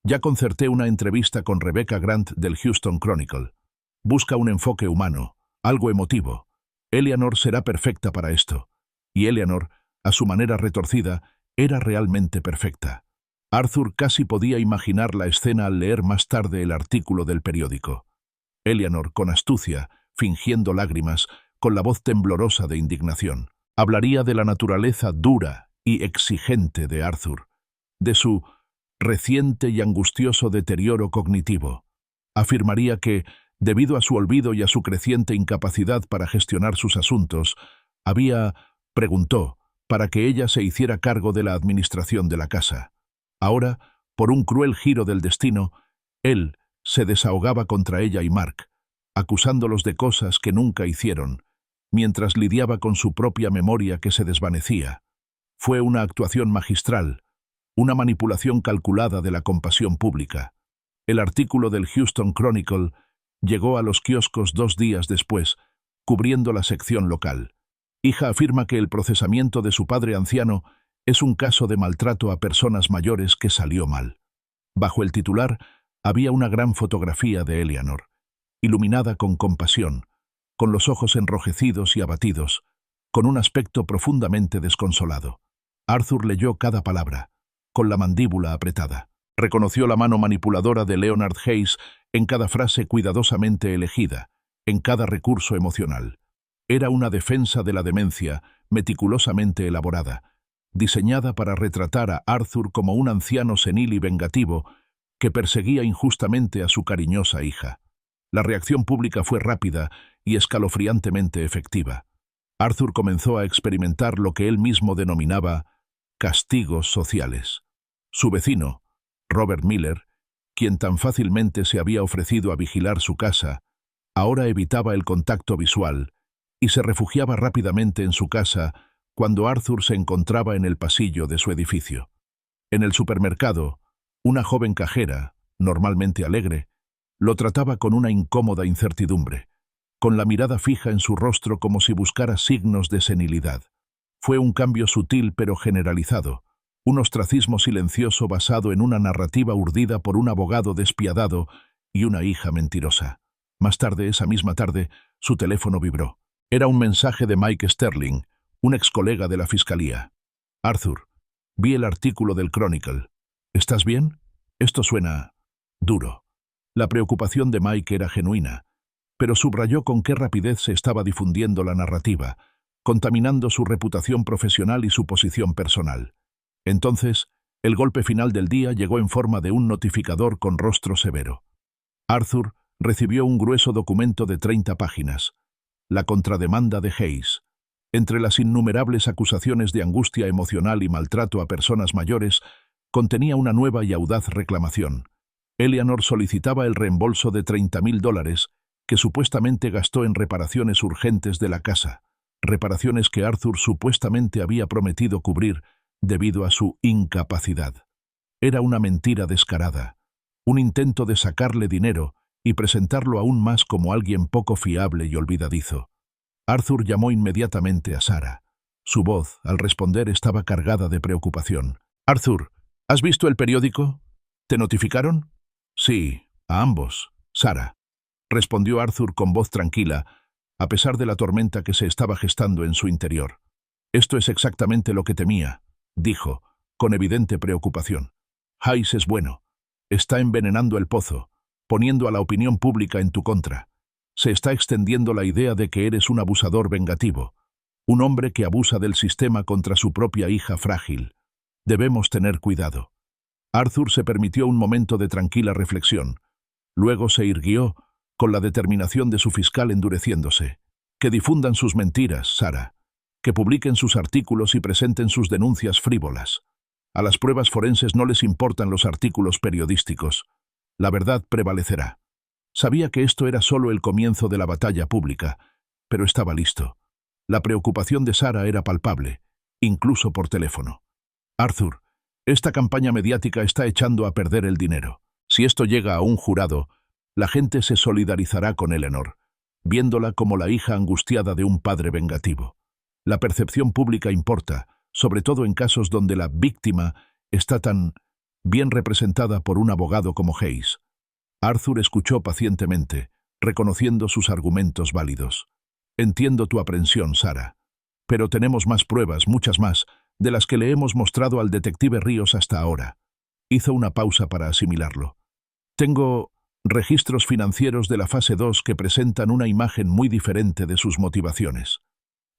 Speaker 1: ya concerté una entrevista con Rebecca Grant del Houston Chronicle. Busca un enfoque humano, algo emotivo. Eleanor será perfecta para esto. Y Eleanor, a su manera retorcida, era realmente perfecta. Arthur casi podía imaginar la escena al leer más tarde el artículo del periódico. Eleanor, con astucia, fingiendo lágrimas, con la voz temblorosa de indignación, hablaría de la naturaleza dura y exigente de Arthur, de su reciente y angustioso deterioro cognitivo. Afirmaría que, debido a su olvido y a su creciente incapacidad para gestionar sus asuntos, preguntó, para que ella se hiciera cargo de la administración de la casa. Ahora, por un cruel giro del destino, él se desahogaba contra ella y Mark, acusándolos de cosas que nunca hicieron, mientras lidiaba con su propia memoria que se desvanecía. Fue una actuación magistral, una manipulación calculada de la compasión pública. El artículo del Houston Chronicle llegó a los kioscos 2 días después, cubriendo la sección local. Hija afirma que el procesamiento de su padre anciano es un caso de maltrato a personas mayores que salió mal. Bajo el titular había una gran fotografía de Eleanor, iluminada con compasión, con los ojos enrojecidos y abatidos, con un aspecto profundamente desconsolado. Arthur leyó cada palabra, con la mandíbula apretada. Reconoció la mano manipuladora de Leonard Hayes en cada frase cuidadosamente elegida, en cada recurso emocional. Era una defensa de la demencia meticulosamente elaborada, diseñada para retratar a Arthur como un anciano senil y vengativo que perseguía injustamente a su cariñosa hija. La reacción pública fue rápida y escalofriantemente efectiva. Arthur comenzó a experimentar lo que él mismo denominaba castigos sociales. Su vecino, Robert Miller, quien tan fácilmente se había ofrecido a vigilar su casa, ahora evitaba el contacto visual y se refugiaba rápidamente en su casa cuando Arthur se encontraba en el pasillo de su edificio. En el supermercado, una joven cajera, normalmente alegre, lo trataba con una incómoda incertidumbre, con la mirada fija en su rostro como si buscara signos de senilidad. Fue un cambio sutil pero generalizado, un ostracismo silencioso basado en una narrativa urdida por un abogado despiadado y una hija mentirosa. Más tarde, esa misma tarde, su teléfono vibró. Era un mensaje de Mike Sterling, un ex colega de la fiscalía. Arthur, vi el artículo del Chronicle. ¿Estás bien? Esto suena duro. La preocupación de Mike era genuina, pero subrayó con qué rapidez se estaba difundiendo la narrativa, contaminando su reputación profesional y su posición personal. Entonces, el golpe final del día llegó en forma de un notificador con rostro severo. Arthur recibió un grueso documento de 30 páginas, la contrademanda de Hayes. Entre las innumerables acusaciones de angustia emocional y maltrato a personas mayores, contenía una nueva y audaz reclamación. Eleanor solicitaba el reembolso de $30,000 que supuestamente gastó en reparaciones urgentes de la casa, reparaciones que Arthur supuestamente había prometido cubrir debido a su incapacidad. Era una mentira descarada, un intento de sacarle dinero y presentarlo aún más como alguien poco fiable y olvidadizo. Arthur llamó inmediatamente a Sarah. Su voz, al responder, estaba cargada de preocupación. «Arthur, ¿has visto el periódico? ¿Te notificaron?» «Sí, a ambos, Sarah», respondió Arthur con voz tranquila, a pesar de la tormenta que se estaba gestando en su interior. «Esto es exactamente lo que temía», dijo, con evidente preocupación. «Hayes es bueno. Está envenenando el pozo, poniendo a la opinión pública en tu contra. Se está extendiendo la idea de que eres un abusador vengativo, un hombre que abusa del sistema contra su propia hija frágil. Debemos tener cuidado». Arthur se permitió un momento de tranquila reflexión. Luego se irguió, con la determinación de su fiscal endureciéndose. «Que difundan sus mentiras, Sarah. Que publiquen sus artículos y presenten sus denuncias frívolas. A las pruebas forenses no les importan los artículos periodísticos. La verdad prevalecerá». Sabía que esto era solo el comienzo de la batalla pública, pero estaba listo. La preocupación de Sara era palpable, incluso por teléfono. Arthur, esta campaña mediática está echando a perder el dinero. Si esto llega a un jurado, la gente se solidarizará con Eleanor, viéndola como la hija angustiada de un padre vengativo. La percepción pública importa, sobre todo en casos donde la víctima está tan bien representada por un abogado como Hayes. Arthur escuchó pacientemente, reconociendo sus argumentos válidos. Entiendo tu aprensión, Sara. Pero tenemos más pruebas, muchas más, de las que le hemos mostrado al detective Ríos hasta ahora. Hizo una pausa para asimilarlo. Tengo registros financieros de la fase 2 que presentan una imagen muy diferente de sus motivaciones.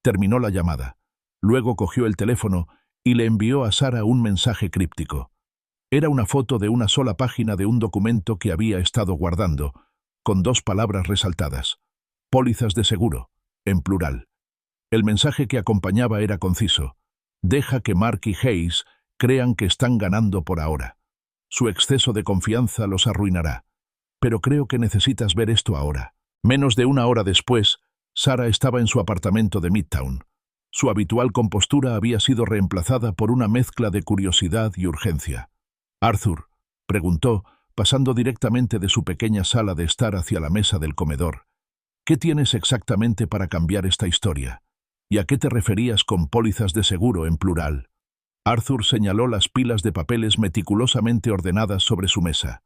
Speaker 1: Terminó la llamada. Luego cogió el teléfono y le envió a Sara un mensaje críptico. Era una foto de una sola página de un documento que había estado guardando, con 2 palabras resaltadas. Pólizas de seguro, en plural. El mensaje que acompañaba era conciso. Deja que Mark y Hayes crean que están ganando por ahora. Su exceso de confianza los arruinará. Pero creo que necesitas ver esto ahora. Menos de una hora después, Sara estaba en su apartamento de Midtown. Su habitual compostura había sido reemplazada por una mezcla de curiosidad y urgencia. «Arthur», preguntó, pasando directamente de su pequeña sala de estar hacia la mesa del comedor, «¿qué tienes exactamente para cambiar esta historia? ¿Y a qué te referías con pólizas de seguro en plural?» Arthur señaló las pilas de papeles meticulosamente ordenadas sobre su mesa.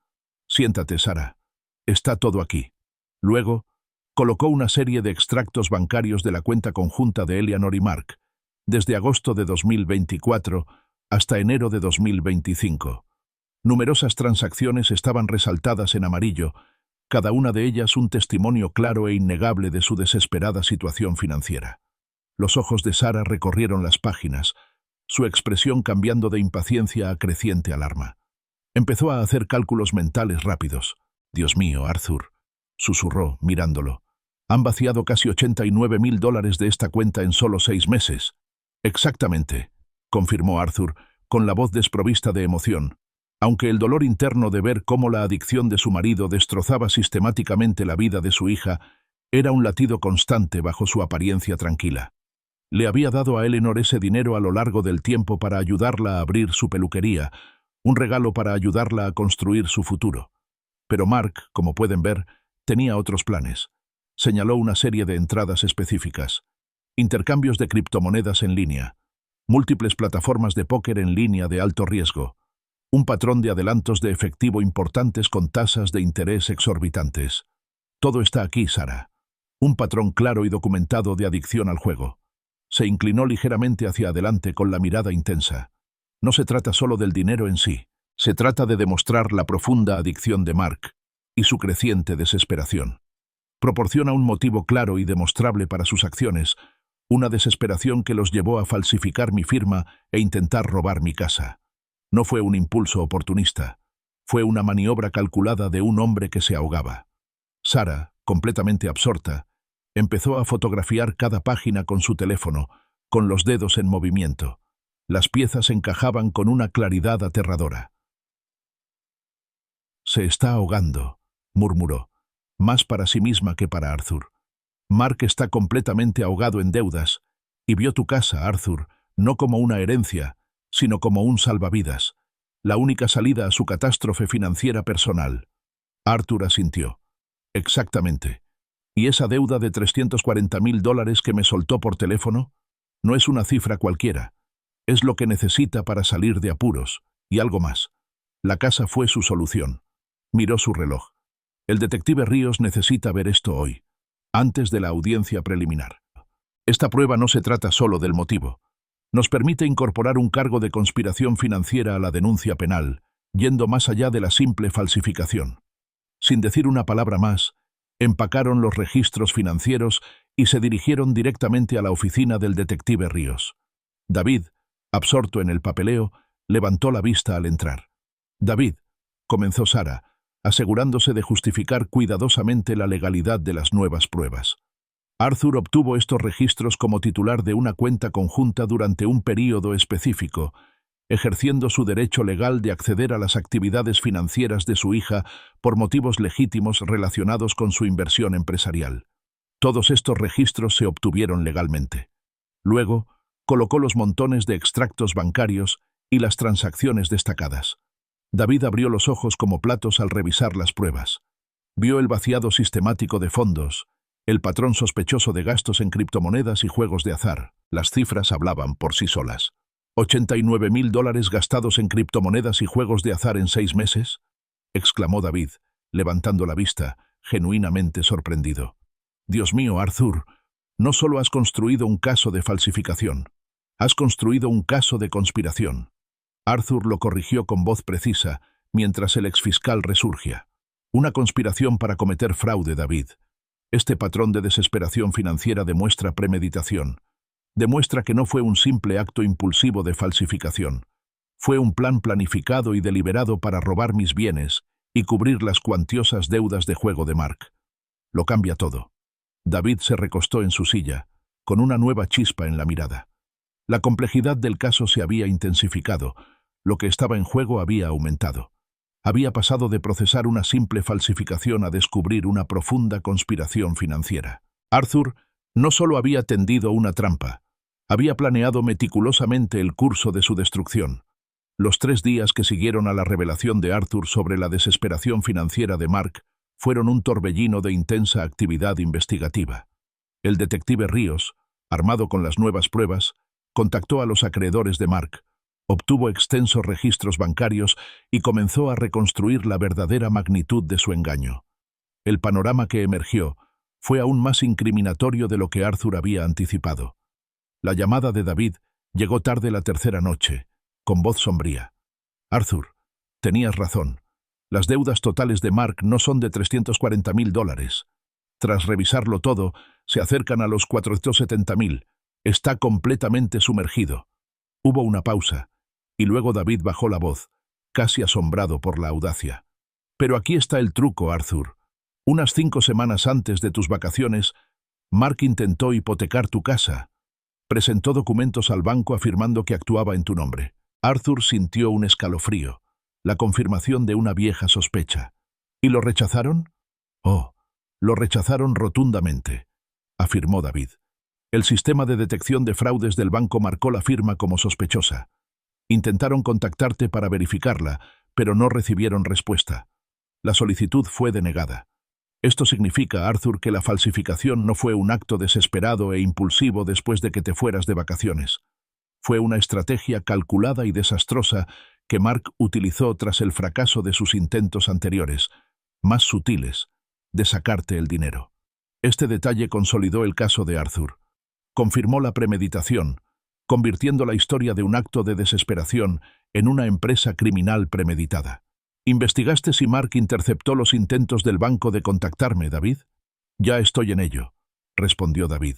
Speaker 1: «Siéntate, Sara. Está todo aquí». Luego, colocó una serie de extractos bancarios de la cuenta conjunta de Eleanor y Mark, desde agosto de 2024 hasta enero de 2025. Numerosas transacciones estaban resaltadas en amarillo, cada una de ellas un testimonio claro e innegable de su desesperada situación financiera. Los ojos de Sara recorrieron las páginas, su expresión cambiando de impaciencia a creciente alarma. Empezó a hacer cálculos mentales rápidos. «Dios mío, Arthur», susurró, mirándolo. «Han vaciado casi $89.000 de esta cuenta en solo 6 meses». «Exactamente», confirmó Arthur, con la voz desprovista de emoción, aunque el dolor interno de ver cómo la adicción de su marido destrozaba sistemáticamente la vida de su hija era un latido constante bajo su apariencia tranquila. Le había dado a Eleanor ese dinero a lo largo del tiempo para ayudarla a abrir su peluquería, un regalo para ayudarla a construir su futuro. Pero Mark, como pueden ver, tenía otros planes. Señaló una serie de entradas específicas. Intercambios de criptomonedas en línea, múltiples plataformas de póker en línea de alto riesgo, un patrón de adelantos de efectivo importantes con tasas de interés exorbitantes. Todo está aquí, Sara. Un patrón claro y documentado de adicción al juego. Se inclinó ligeramente hacia adelante con la mirada intensa. No se trata solo del dinero en sí. Se trata de demostrar la profunda adicción de Mark y su creciente desesperación. Proporciona un motivo claro y demostrable para sus acciones, una desesperación que los llevó a falsificar mi firma e intentar robar mi casa. No fue un impulso oportunista, fue una maniobra calculada de un hombre que se ahogaba. Sara, completamente absorta, empezó a fotografiar cada página con su teléfono, con los dedos en movimiento. Las piezas encajaban con una claridad aterradora. «Se está ahogando», murmuró, más para sí misma que para Arthur. «Mark está completamente ahogado en deudas, y vio tu casa, Arthur, no como una herencia, sino como un salvavidas, la única salida a su catástrofe financiera personal». Arthur asintió. «Exactamente. ¿Y esa deuda de $340.000 que me soltó por teléfono? No es una cifra cualquiera. Es lo que necesita para salir de apuros, y algo más. La casa fue su solución». Miró su reloj. «El detective Ríos necesita ver esto hoy, antes de la audiencia preliminar. Esta prueba no se trata solo del motivo. Nos permite incorporar un cargo de conspiración financiera a la denuncia penal, yendo más allá de la simple falsificación». Sin decir una palabra más, empacaron los registros financieros y se dirigieron directamente a la oficina del detective Ríos. David, absorto en el papeleo, levantó la vista al entrar. «David», comenzó Sara, asegurándose de justificar cuidadosamente la legalidad de las nuevas pruebas. «Arthur obtuvo estos registros como titular de una cuenta conjunta durante un período específico, ejerciendo su derecho legal de acceder a las actividades financieras de su hija por motivos legítimos relacionados con su inversión empresarial. Todos estos registros se obtuvieron legalmente. Luego, colocó los montones de extractos bancarios y las transacciones destacadas. David abrió los ojos como platos al revisar las pruebas. Vio el vaciado sistemático de fondos, el patrón sospechoso de gastos en criptomonedas y juegos de azar. Las cifras hablaban por sí solas. $89.000 gastados en criptomonedas y juegos de azar en 6 meses, exclamó David, levantando la vista, genuinamente sorprendido. Dios mío, Arthur, no solo has construido un caso de falsificación, has construido un caso de conspiración. Arthur lo corrigió con voz precisa, mientras el exfiscal resurgía. Una conspiración para cometer fraude, David. Este patrón de desesperación financiera demuestra premeditación. Demuestra que no fue un simple acto impulsivo de falsificación. Fue un plan planificado y deliberado para robar mis bienes y cubrir las cuantiosas deudas de juego de Mark. Lo cambia todo. David se recostó en su silla, con una nueva chispa en la mirada. La complejidad del caso se había intensificado, lo que estaba en juego había aumentado. Había pasado de procesar una simple falsificación a descubrir una profunda conspiración financiera. Arthur no solo había tendido una trampa, había planeado meticulosamente el curso de su destrucción. Los 3 días que siguieron a la revelación de Arthur sobre la desesperación financiera de Mark fueron un torbellino de intensa actividad investigativa. El detective Ríos, armado con las nuevas pruebas, contactó a los acreedores de Mark, obtuvo extensos registros bancarios y comenzó a reconstruir la verdadera magnitud de su engaño. El panorama que emergió fue aún más incriminatorio de lo que Arthur había anticipado. La llamada de David llegó tarde la 3ª noche, con voz sombría. Arthur, tenías razón. Las deudas totales de Mark no son de $340.000. Tras revisarlo todo, se acercan a los $470.000. Está completamente sumergido. Hubo una pausa, y luego David bajó la voz, casi asombrado por la audacia. Pero aquí está el truco, Arthur. Unas 5 semanas antes de tus vacaciones, Mark intentó hipotecar tu casa. Presentó documentos al banco afirmando que actuaba en tu nombre. Arthur sintió un escalofrío, la confirmación de una vieja sospecha. ¿Y lo rechazaron? Oh, lo rechazaron rotundamente, afirmó David. El sistema de detección de fraudes del banco marcó la firma como sospechosa. Intentaron contactarte para verificarla, pero no recibieron respuesta. La solicitud fue denegada. Esto significa, Arthur, que la falsificación no fue un acto desesperado e impulsivo después de que te fueras de vacaciones. Fue una estrategia calculada y desastrosa que Mark utilizó tras el fracaso de sus intentos anteriores, más sutiles, de sacarte el dinero. Este detalle consolidó el caso de Arthur. Confirmó la premeditación, convirtiendo la historia de un acto de desesperación en una empresa criminal premeditada. ¿Investigaste si Mark interceptó los intentos del banco de contactarme, David? Ya estoy en ello, respondió David.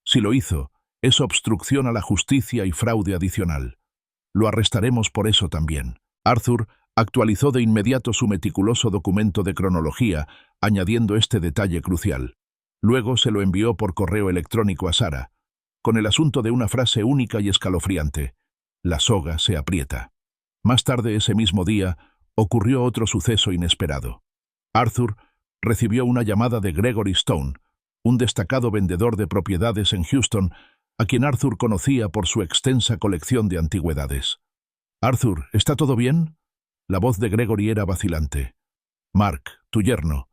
Speaker 1: Si lo hizo, es obstrucción a la justicia y fraude adicional. Lo arrestaremos por eso también. Arthur actualizó de inmediato su meticuloso documento de cronología, añadiendo este detalle crucial. Luego se lo envió por correo electrónico a Sara, con el asunto de una frase única y escalofriante: la soga se aprieta. Más tarde ese mismo día, ocurrió otro suceso inesperado. Arthur recibió una llamada de Gregory Stone, un destacado vendedor de propiedades en Houston, a quien Arthur conocía por su extensa colección de antigüedades. «Arthur, ¿está todo bien?» La voz de Gregory era vacilante. «Mark, tu yerno,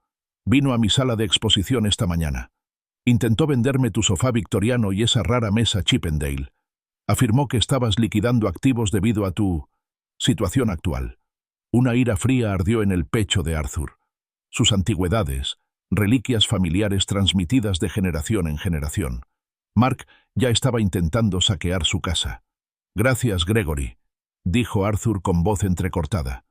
Speaker 1: vino a mi sala de exposición esta mañana. Intentó venderme tu sofá victoriano y esa rara mesa Chippendale. Afirmó que estabas liquidando activos debido a tu situación actual». Una ira fría ardió en el pecho de Arthur. Sus antigüedades, reliquias familiares transmitidas de generación en generación. Mark ya estaba intentando saquear su casa. «Gracias, Gregory», dijo Arthur con voz entrecortada.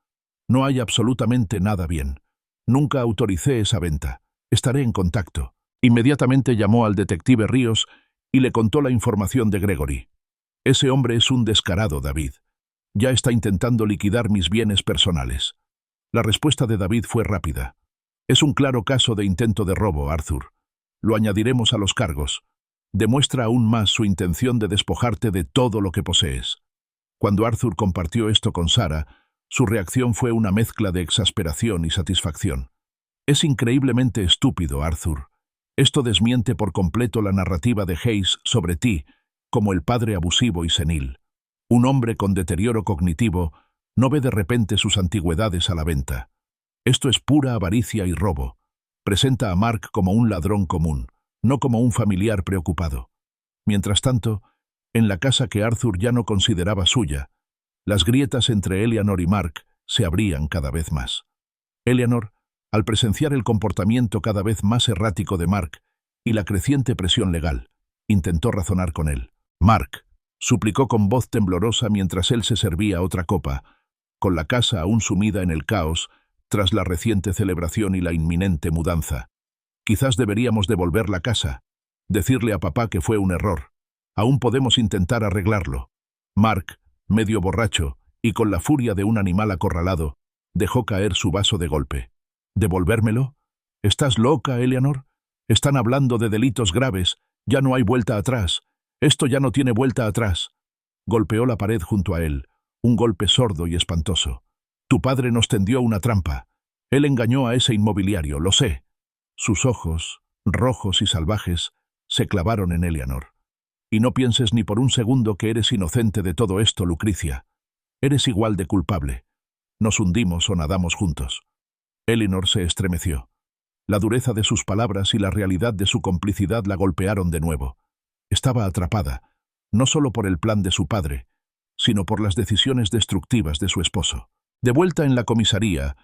Speaker 1: «No hay absolutamente nada bien. Nunca autoricé esa venta. Estaré en contacto». Inmediatamente llamó al detective Ríos y le contó la información de Gregory. «Ese hombre es un descarado, David. Ya está intentando liquidar mis bienes personales». La respuesta de David fue rápida. «Es un claro caso de intento de robo, Arthur. Lo añadiremos a los cargos. Demuestra aún más su intención de despojarte de todo lo que posees». Cuando Arthur compartió esto con Sara, su reacción fue una mezcla de exasperación y satisfacción. «Es increíblemente estúpido, Arthur. Esto desmiente por completo la narrativa de Hayes sobre ti como el padre abusivo y senil. Un hombre con deterioro cognitivo no ve de repente sus antigüedades a la venta. Esto es pura avaricia y robo. Presenta a Mark como un ladrón común, no como un familiar preocupado. Mientras tanto, en la casa que Arthur ya no consideraba suya, las grietas entre Eleanor y Mark se abrían cada vez más. Eleanor, al presenciar el comportamiento cada vez más errático de Mark y la creciente presión legal, intentó razonar con él. «Mark», suplicó con voz temblorosa mientras él se servía otra copa, con la casa aún sumida en el caos tras la reciente celebración y la inminente mudanza. «Quizás deberíamos devolver la casa, decirle a papá que fue un error. Aún podemos intentar arreglarlo». Mark, medio borracho y con la furia de un animal acorralado, dejó caer su vaso de golpe. «¿Devolvérmelo? ¿Estás loca, Eleanor? Están hablando de delitos graves. Ya no hay vuelta atrás. Esto ya no tiene vuelta atrás». Golpeó la pared junto a él, un golpe sordo y espantoso. «Tu padre nos tendió una trampa. Él engañó a ese inmobiliario, lo sé». Sus ojos, rojos y salvajes, se clavaron en Eleanor. «Y no pienses ni por un segundo que eres inocente de todo esto, Lucrecia. Eres igual de culpable. Nos hundimos o nadamos juntos». Eleanor se estremeció. La dureza de sus palabras y la realidad de su complicidad la golpearon de nuevo. Estaba atrapada, no solo por el plan de su padre, sino por las decisiones destructivas de su esposo. De vuelta en la comisaría,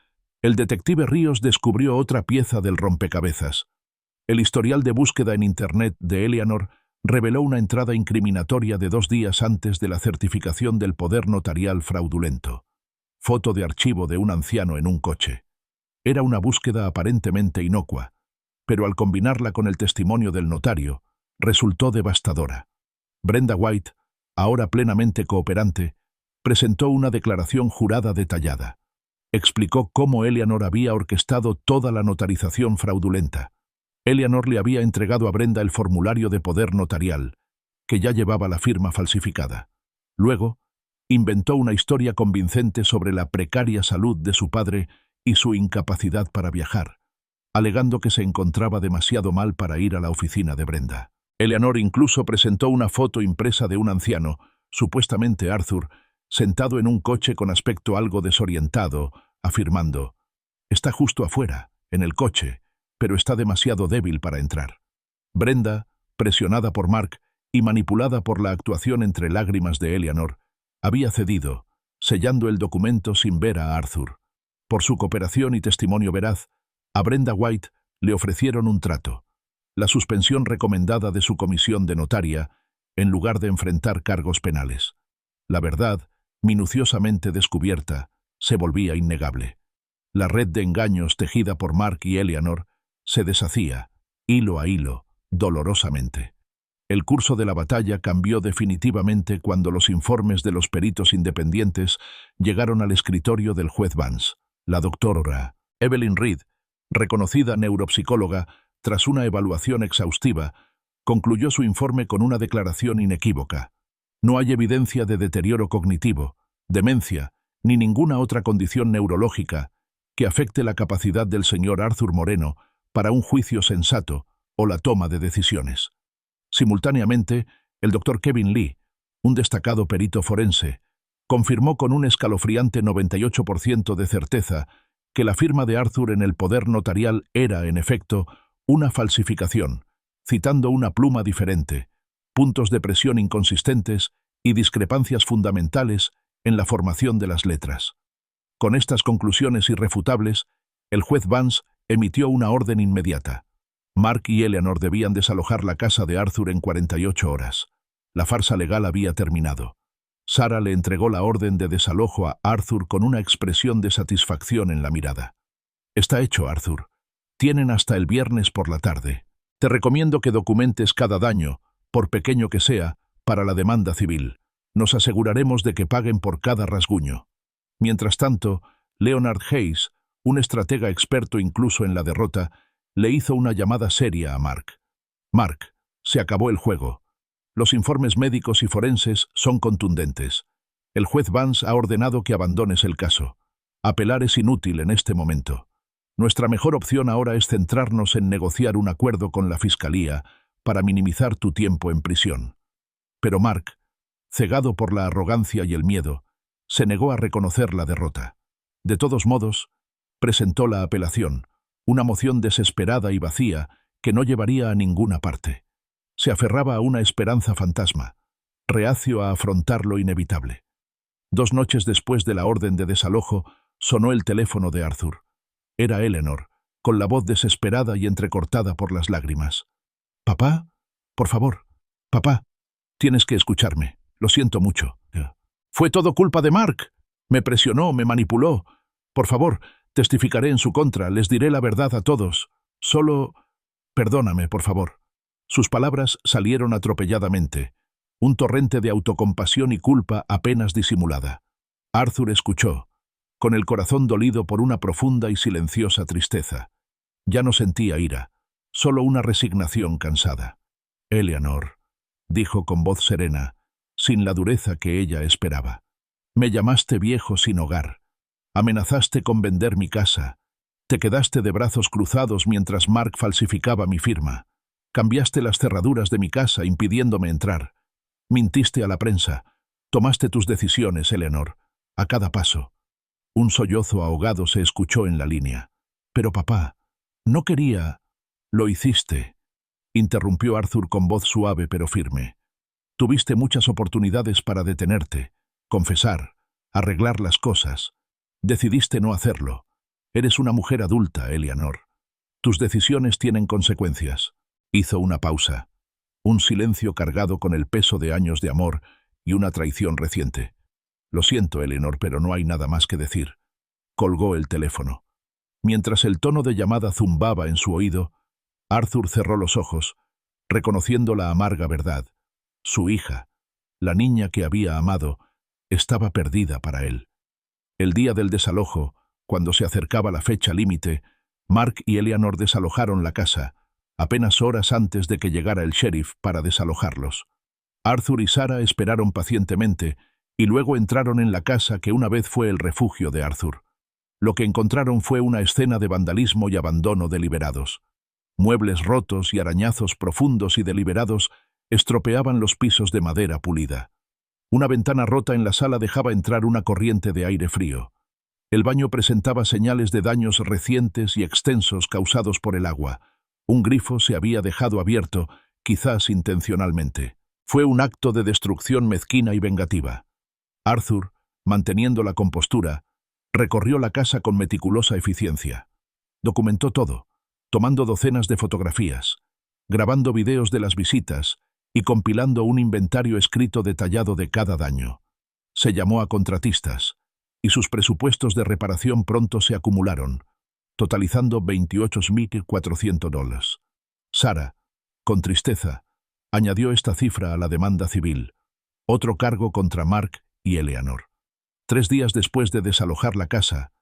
Speaker 1: el detective Ríos descubrió otra pieza del rompecabezas. El historial de búsqueda en Internet de Eleanor reveló una entrada incriminatoria de 2 días antes de la certificación del poder notarial fraudulento. Foto de archivo de un anciano en un coche. Era una búsqueda aparentemente inocua, pero al combinarla con el testimonio del notario, resultó devastadora. Brenda White, ahora plenamente cooperante, presentó una declaración jurada detallada. Explicó cómo Eleanor había orquestado toda la notarización fraudulenta. Eleanor le había entregado a Brenda el formulario de poder notarial, que ya llevaba la firma falsificada. Luego, inventó una historia convincente sobre la precaria salud de su padre y su incapacidad para viajar, alegando que se encontraba demasiado mal para ir a la oficina de Brenda. Eleanor incluso presentó una foto impresa de un anciano, supuestamente Arthur, sentado en un coche con aspecto algo desorientado, afirmando: «Está justo afuera, en el coche, pero está demasiado débil para entrar». Brenda, presionada por Mark y manipulada por la actuación entre lágrimas de Eleanor, había cedido, sellando el documento sin ver a Arthur. Por su cooperación y testimonio veraz, a Brenda White le ofrecieron un trato: la suspensión recomendada de su comisión de notaria, en lugar de enfrentar cargos penales. La verdad, minuciosamente descubierta, se volvía innegable. La red de engaños tejida por Mark y Eleanor se deshacía, hilo a hilo, dolorosamente. El curso de la batalla cambió definitivamente cuando los informes de los peritos independientes llegaron al escritorio del juez Vance. La doctora Evelyn Reed, reconocida neuropsicóloga, tras una evaluación exhaustiva, concluyó su informe con una declaración inequívoca. No hay evidencia de deterioro cognitivo, demencia, ni ninguna otra condición neurológica que afecte la capacidad del señor Arthur Moreno para un juicio sensato o la toma de decisiones. Simultáneamente, el doctor Kevin Lee, un destacado perito forense, confirmó con un escalofriante 98% de certeza que la firma de Arthur en el poder notarial era, en efecto, una falsificación, citando una pluma diferente, puntos de presión inconsistentes y discrepancias fundamentales en la formación de las letras. Con estas conclusiones irrefutables, el juez Vance emitió una orden inmediata. Mark y Eleanor debían desalojar la casa de Arthur en 48 horas. La farsa legal había terminado. Sarah le entregó la orden de desalojo a Arthur con una expresión de satisfacción en la mirada. «Está hecho, Arthur. Tienen hasta el viernes por la tarde. Te recomiendo que documentes cada daño, por pequeño que sea, para la demanda civil. Nos aseguraremos de que paguen por cada rasguño». Mientras tanto, Leonard Hayes, un estratega experto incluso en la derrota, le hizo una llamada seria a Mark. «Mark, se acabó el juego. Los informes médicos y forenses son contundentes. El juez Vance ha ordenado que abandones el caso. Apelar es inútil en este momento. Nuestra mejor opción ahora es centrarnos en negociar un acuerdo con la Fiscalía para minimizar tu tiempo en prisión. Pero Mark, cegado por la arrogancia y el miedo, se negó a reconocer la derrota. De todos modos, presentó la apelación, una moción desesperada y vacía que no llevaría a ninguna parte. Se aferraba a una esperanza fantasma, reacio a afrontar lo inevitable. 2 noches después de la orden de desalojo, sonó el teléfono de Arthur. Era Eleanor, con la voz desesperada y entrecortada por las lágrimas. «Papá, por favor, papá, tienes que escucharme. Lo siento mucho. Fue todo culpa de Mark. Me presionó, me manipuló. Por favor, testificaré en su contra, les diré la verdad a todos. Solo... perdóname, por favor». Sus palabras salieron atropelladamente, un torrente de autocompasión y culpa apenas disimulada. Arthur escuchó, con el corazón dolido por una profunda y silenciosa tristeza. Ya no sentía ira, solo una resignación cansada. «Eleanor», dijo con voz serena, sin la dureza que ella esperaba. «Me llamaste viejo sin hogar. Amenazaste con vender mi casa. Te quedaste de brazos cruzados mientras Mark falsificaba mi firma. Cambiaste las cerraduras de mi casa impidiéndome entrar. Mintiste a la prensa. Tomaste tus decisiones, Eleanor, a cada paso». Un sollozo ahogado se escuchó en la línea. «Pero papá, no quería...» «Lo hiciste», interrumpió Arthur con voz suave pero firme. «Tuviste muchas oportunidades para detenerte, confesar, arreglar las cosas. Decidiste no hacerlo. Eres una mujer adulta, Eleanor. Tus decisiones tienen consecuencias». Hizo una pausa, un silencio cargado con el peso de años de amor y una traición reciente. «Lo siento, Eleanor, pero no hay nada más que decir». Colgó el teléfono. Mientras el tono de llamada zumbaba en su oído, Arthur cerró los ojos, reconociendo la amarga verdad. Su hija, la niña que había amado, estaba perdida para él. El día del desalojo, cuando se acercaba la fecha límite, Mark y Eleanor desalojaron la casa, apenas horas antes de que llegara el sheriff para desalojarlos. Arthur y Sarah esperaron pacientemente y luego entraron en la casa que una vez fue el refugio de Arthur. Lo que encontraron fue una escena de vandalismo y abandono deliberados. Muebles rotos y arañazos profundos y deliberados estropeaban los pisos de madera pulida. Una ventana rota en la sala dejaba entrar una corriente de aire frío. El baño presentaba señales de daños recientes y extensos causados por el agua. Un grifo se había dejado abierto, quizás intencionalmente. Fue un acto de destrucción mezquina y vengativa. Arthur, manteniendo la compostura, recorrió la casa con meticulosa eficiencia. Documentó todo, tomando docenas de fotografías, grabando videos de las visitas y compilando un inventario escrito detallado de cada daño. Se llamó a contratistas, y sus presupuestos de reparación pronto se acumularon, totalizando $28.400. Sarah, con tristeza, añadió esta cifra a la demanda civil, otro cargo contra Mark y Eleanor. 3 días después de desalojar la casa,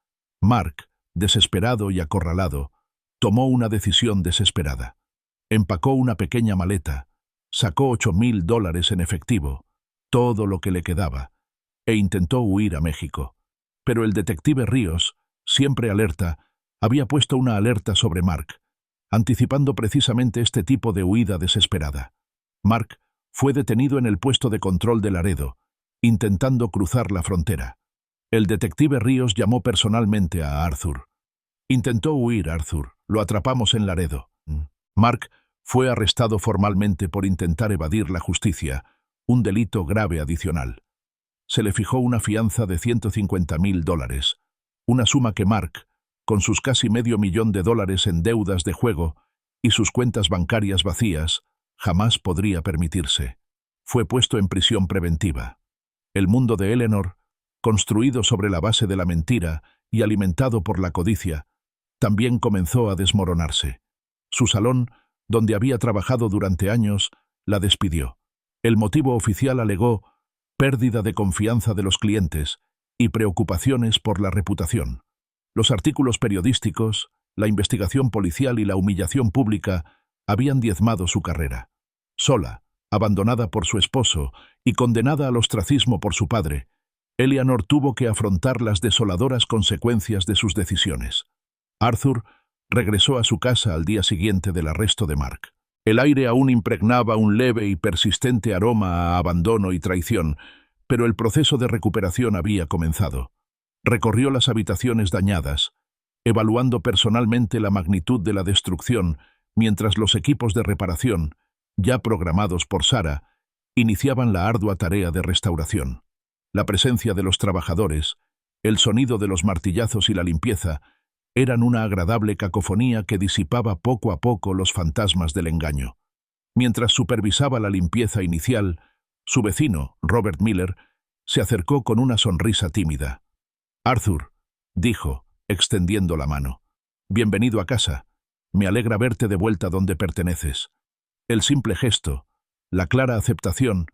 Speaker 1: Mark, desesperado y acorralado, tomó una decisión desesperada. Empacó una pequeña maleta, sacó $8.000 en efectivo, todo lo que le quedaba, e intentó huir a México. Pero el detective Ríos, siempre alerta, había puesto una alerta sobre Mark, anticipando precisamente este tipo de huida desesperada. Mark fue detenido en el puesto de control de Laredo, intentando cruzar la frontera. El detective Ríos llamó personalmente a Arthur. «Intentó huir, Arthur. Lo atrapamos en Laredo». Mark fue arrestado formalmente por intentar evadir la justicia, un delito grave adicional. Se le fijó una fianza de $150.000, una suma que Mark, con sus casi $500,000 en deudas de juego y sus cuentas bancarias vacías, jamás podría permitirse. Fue puesto en prisión preventiva. El mundo de Eleanor, construido sobre la base de la mentira y alimentado por la codicia, también comenzó a desmoronarse. Su salón, donde había trabajado durante años, la despidió. El motivo oficial alegó pérdida de confianza de los clientes y preocupaciones por la reputación. Los artículos periodísticos, la investigación policial y la humillación pública habían diezmado su carrera. Sola, abandonada por su esposo y condenada al ostracismo por su padre, Eleanor tuvo que afrontar las desoladoras consecuencias de sus decisiones. Arthur regresó a su casa al día siguiente del arresto de Mark. El aire aún impregnaba un leve y persistente aroma a abandono y traición, pero el proceso de recuperación había comenzado. Recorrió las habitaciones dañadas, evaluando personalmente la magnitud de la destrucción, mientras los equipos de reparación, ya programados por Sarah, iniciaban la ardua tarea de restauración. La presencia de los trabajadores, el sonido de los martillazos y la limpieza eran una agradable cacofonía que disipaba poco a poco los fantasmas del engaño. Mientras supervisaba la limpieza inicial, su vecino, Robert Miller, se acercó con una sonrisa tímida. «Arthur», dijo, extendiendo la mano, «bienvenido a casa. Me alegra verte de vuelta donde perteneces». El simple gesto, la clara aceptación,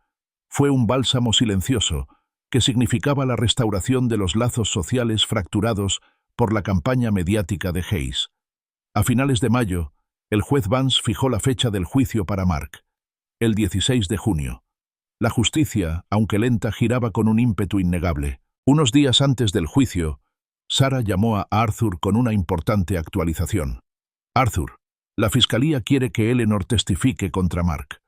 Speaker 1: fue un bálsamo silencioso que significaba la restauración de los lazos sociales fracturados por la campaña mediática de Hayes. A finales de mayo, el juez Vance fijó la fecha del juicio para Mark, el 16 de junio. La justicia, aunque lenta, giraba con un ímpetu innegable. Unos días antes del juicio, Sarah llamó a Arthur con una importante actualización. «Arthur, la fiscalía quiere que Eleanor testifique contra Mark.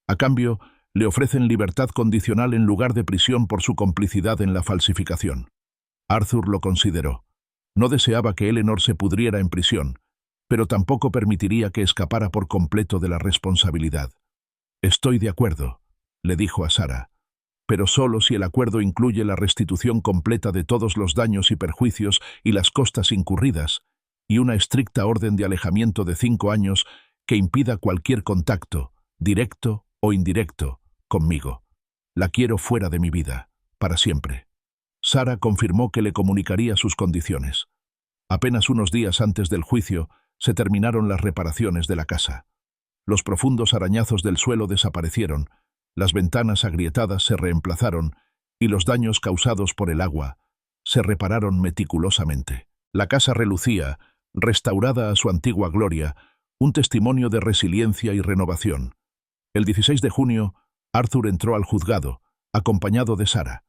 Speaker 1: A cambio, le ofrecen libertad condicional en lugar de prisión por su complicidad en la falsificación». Arthur lo consideró. No deseaba que Eleanor se pudriera en prisión, pero tampoco permitiría que escapara por completo de la responsabilidad. «Estoy de acuerdo», le dijo a Sarah, «pero solo si el acuerdo incluye la restitución completa de todos los daños y perjuicios y las costas incurridas, y una estricta orden de alejamiento de 5 años que impida cualquier contacto, directo o indirecto, conmigo. La quiero fuera de mi vida, para siempre». Sarah confirmó que le comunicaría sus condiciones. Apenas unos días antes del juicio, se terminaron las reparaciones de la casa. Los profundos arañazos del suelo desaparecieron, las ventanas agrietadas se reemplazaron y los daños causados por el agua se repararon meticulosamente. La casa relucía, restaurada a su antigua gloria, un testimonio de resiliencia y renovación. El 16 de junio, Arthur entró al juzgado, acompañado de Sarah.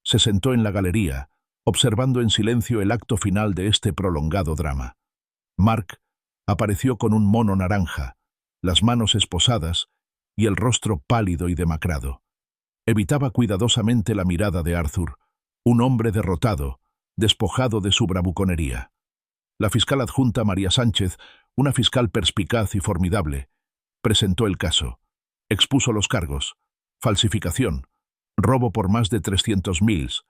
Speaker 1: Se sentó en la galería, observando en silencio el acto final de este prolongado drama. Mark apareció con un mono naranja, las manos esposadas y el rostro pálido y demacrado. Evitaba cuidadosamente la mirada de Arthur, un hombre derrotado, despojado de su bravuconería. La fiscal adjunta María Sánchez, una fiscal perspicaz y formidable, presentó el caso. Expuso los cargos: falsificación, robo por más de 300.000,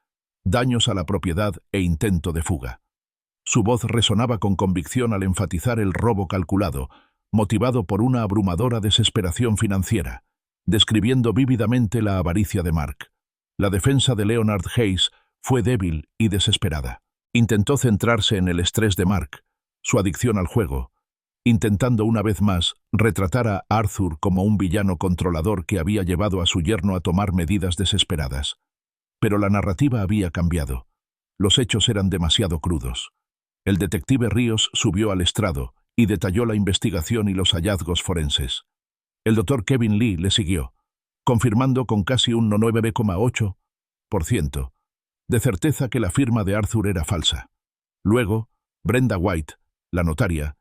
Speaker 1: daños a la propiedad e intento de fuga. Su voz resonaba con convicción al enfatizar el robo calculado, motivado por una abrumadora desesperación financiera, describiendo vívidamente la avaricia de Mark. La defensa de Leonard Hayes fue débil y desesperada. Intentó centrarse en el estrés de Mark, su adicción al juego, intentando una vez más retratar a Arthur como un villano controlador que había llevado a su yerno a tomar medidas desesperadas. Pero la narrativa había cambiado. Los hechos eran demasiado crudos. El detective Ríos subió al estrado y detalló la investigación y los hallazgos forenses. El doctor Kevin Lee le siguió, confirmando con casi un 9,8% de certeza que la firma de Arthur era falsa. Luego, Brenda White, la notaria,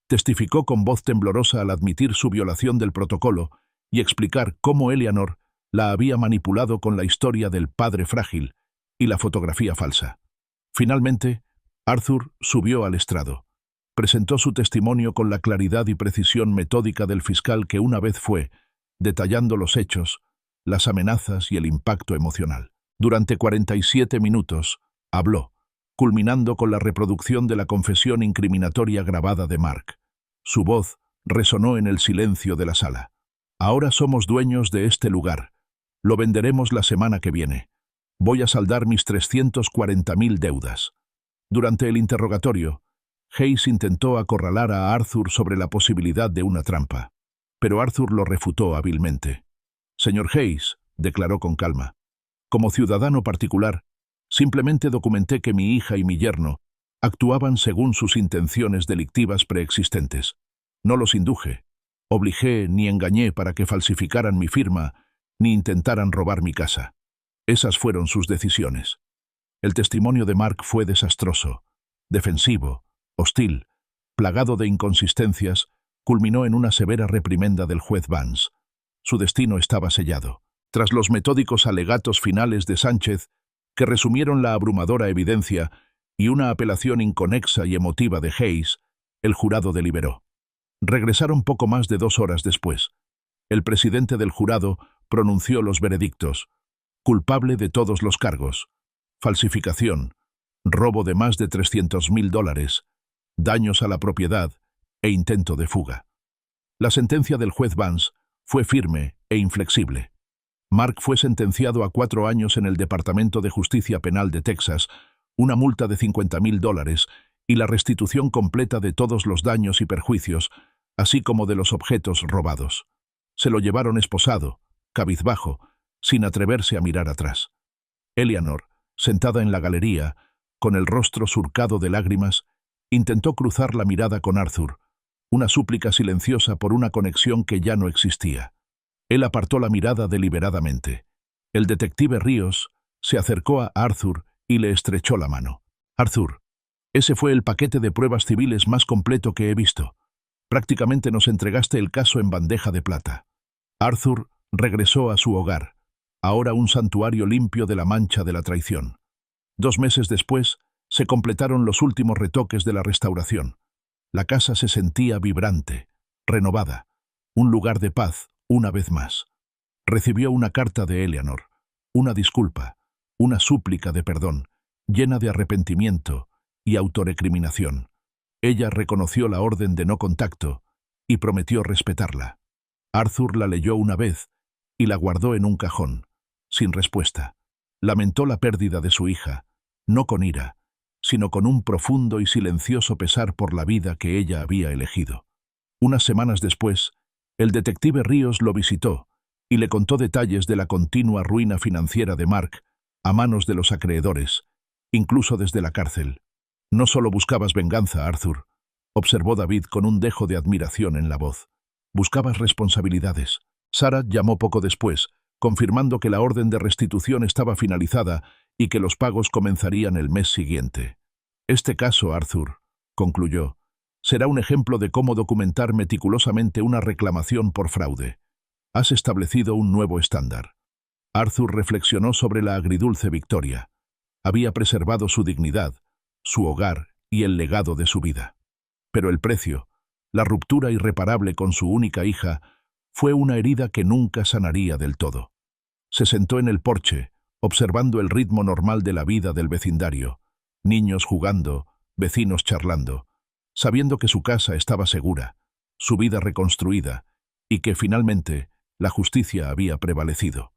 Speaker 1: testificó con voz temblorosa al admitir su violación del protocolo y explicar cómo Eleanor la había manipulado con la historia del padre frágil y la fotografía falsa. Finalmente, Arthur subió al estrado. Presentó su testimonio con la claridad y precisión metódica del fiscal que una vez fue, detallando los hechos, las amenazas y el impacto emocional. Durante 47 minutos, habló, culminando con la reproducción de la confesión incriminatoria grabada de Mark. Su voz resonó en el silencio de la sala. «Ahora somos dueños de este lugar. Lo venderemos la semana que viene. Voy a saldar mis 340.000 deudas». Durante el interrogatorio, Hayes intentó acorralar a Arthur sobre la posibilidad de una trampa, pero Arthur lo refutó hábilmente. «Señor Hayes», declaró con calma, «como ciudadano particular, simplemente documenté que mi hija y mi yerno actuaban según sus intenciones delictivas preexistentes. No los induje, obligé ni engañé para que falsificaran mi firma ni intentaran robar mi casa. Esas fueron sus decisiones». El testimonio de Mark fue desastroso, defensivo, hostil, plagado de inconsistencias, culminó en una severa reprimenda del juez Vance. Su destino estaba sellado. Tras los metódicos alegatos finales de Sánchez, que resumieron la abrumadora evidencia, y una apelación inconexa y emotiva de Hayes, el jurado deliberó. Regresaron poco más de 2 horas después. El presidente del jurado pronunció los veredictos: culpable de todos los cargos, falsificación, robo de más de $300.000, daños a la propiedad e intento de fuga. La sentencia del juez Vance fue firme e inflexible. Mark fue sentenciado a 4 años en el Departamento de Justicia Penal de Texas, una multa de $50.000 y la restitución completa de todos los daños y perjuicios, así como de los objetos robados. Se lo llevaron esposado, cabizbajo, sin atreverse a mirar atrás. Eleanor, sentada en la galería, con el rostro surcado de lágrimas, intentó cruzar la mirada con Arthur, una súplica silenciosa por una conexión que ya no existía. Él apartó la mirada deliberadamente. El detective Ríos se acercó a Arthur y le estrechó la mano. Arthur, ese fue el paquete de pruebas civiles más completo que he visto. Prácticamente nos entregaste el caso en bandeja de plata. Arthur regresó a su hogar, ahora un santuario limpio de la mancha de la traición. 2 meses después, se completaron los últimos retoques de la restauración. La casa se sentía vibrante, renovada, un lugar de paz, una vez más. Recibió una carta de Eleanor, una disculpa, una súplica de perdón, llena de arrepentimiento y autorrecriminación. Ella reconoció la orden de no contacto y prometió respetarla. Arthur la leyó una vez y la guardó en un cajón, sin respuesta. Lamentó la pérdida de su hija, no con ira, sino con un profundo y silencioso pesar por la vida que ella había elegido. Unas semanas después, el detective Ríos lo visitó y le contó detalles de la continua ruina financiera de Mark a manos de los acreedores, incluso desde la cárcel. «No solo buscabas venganza, Arthur», observó David con un dejo de admiración en la voz. «Buscabas responsabilidades». Sarah llamó poco después, confirmando que la orden de restitución estaba finalizada y que los pagos comenzarían el mes siguiente. «Este caso, Arthur», concluyó, «será un ejemplo de cómo documentar meticulosamente una reclamación por fraude. Has establecido un nuevo estándar». Arthur reflexionó sobre la agridulce victoria. Había preservado su dignidad, su hogar y el legado de su vida. Pero el precio, la ruptura irreparable con su única hija, fue una herida que nunca sanaría del todo. Se sentó en el porche, observando el ritmo normal de la vida del vecindario, niños jugando, vecinos charlando, sabiendo que su casa estaba segura, su vida reconstruida, y que finalmente la justicia había prevalecido.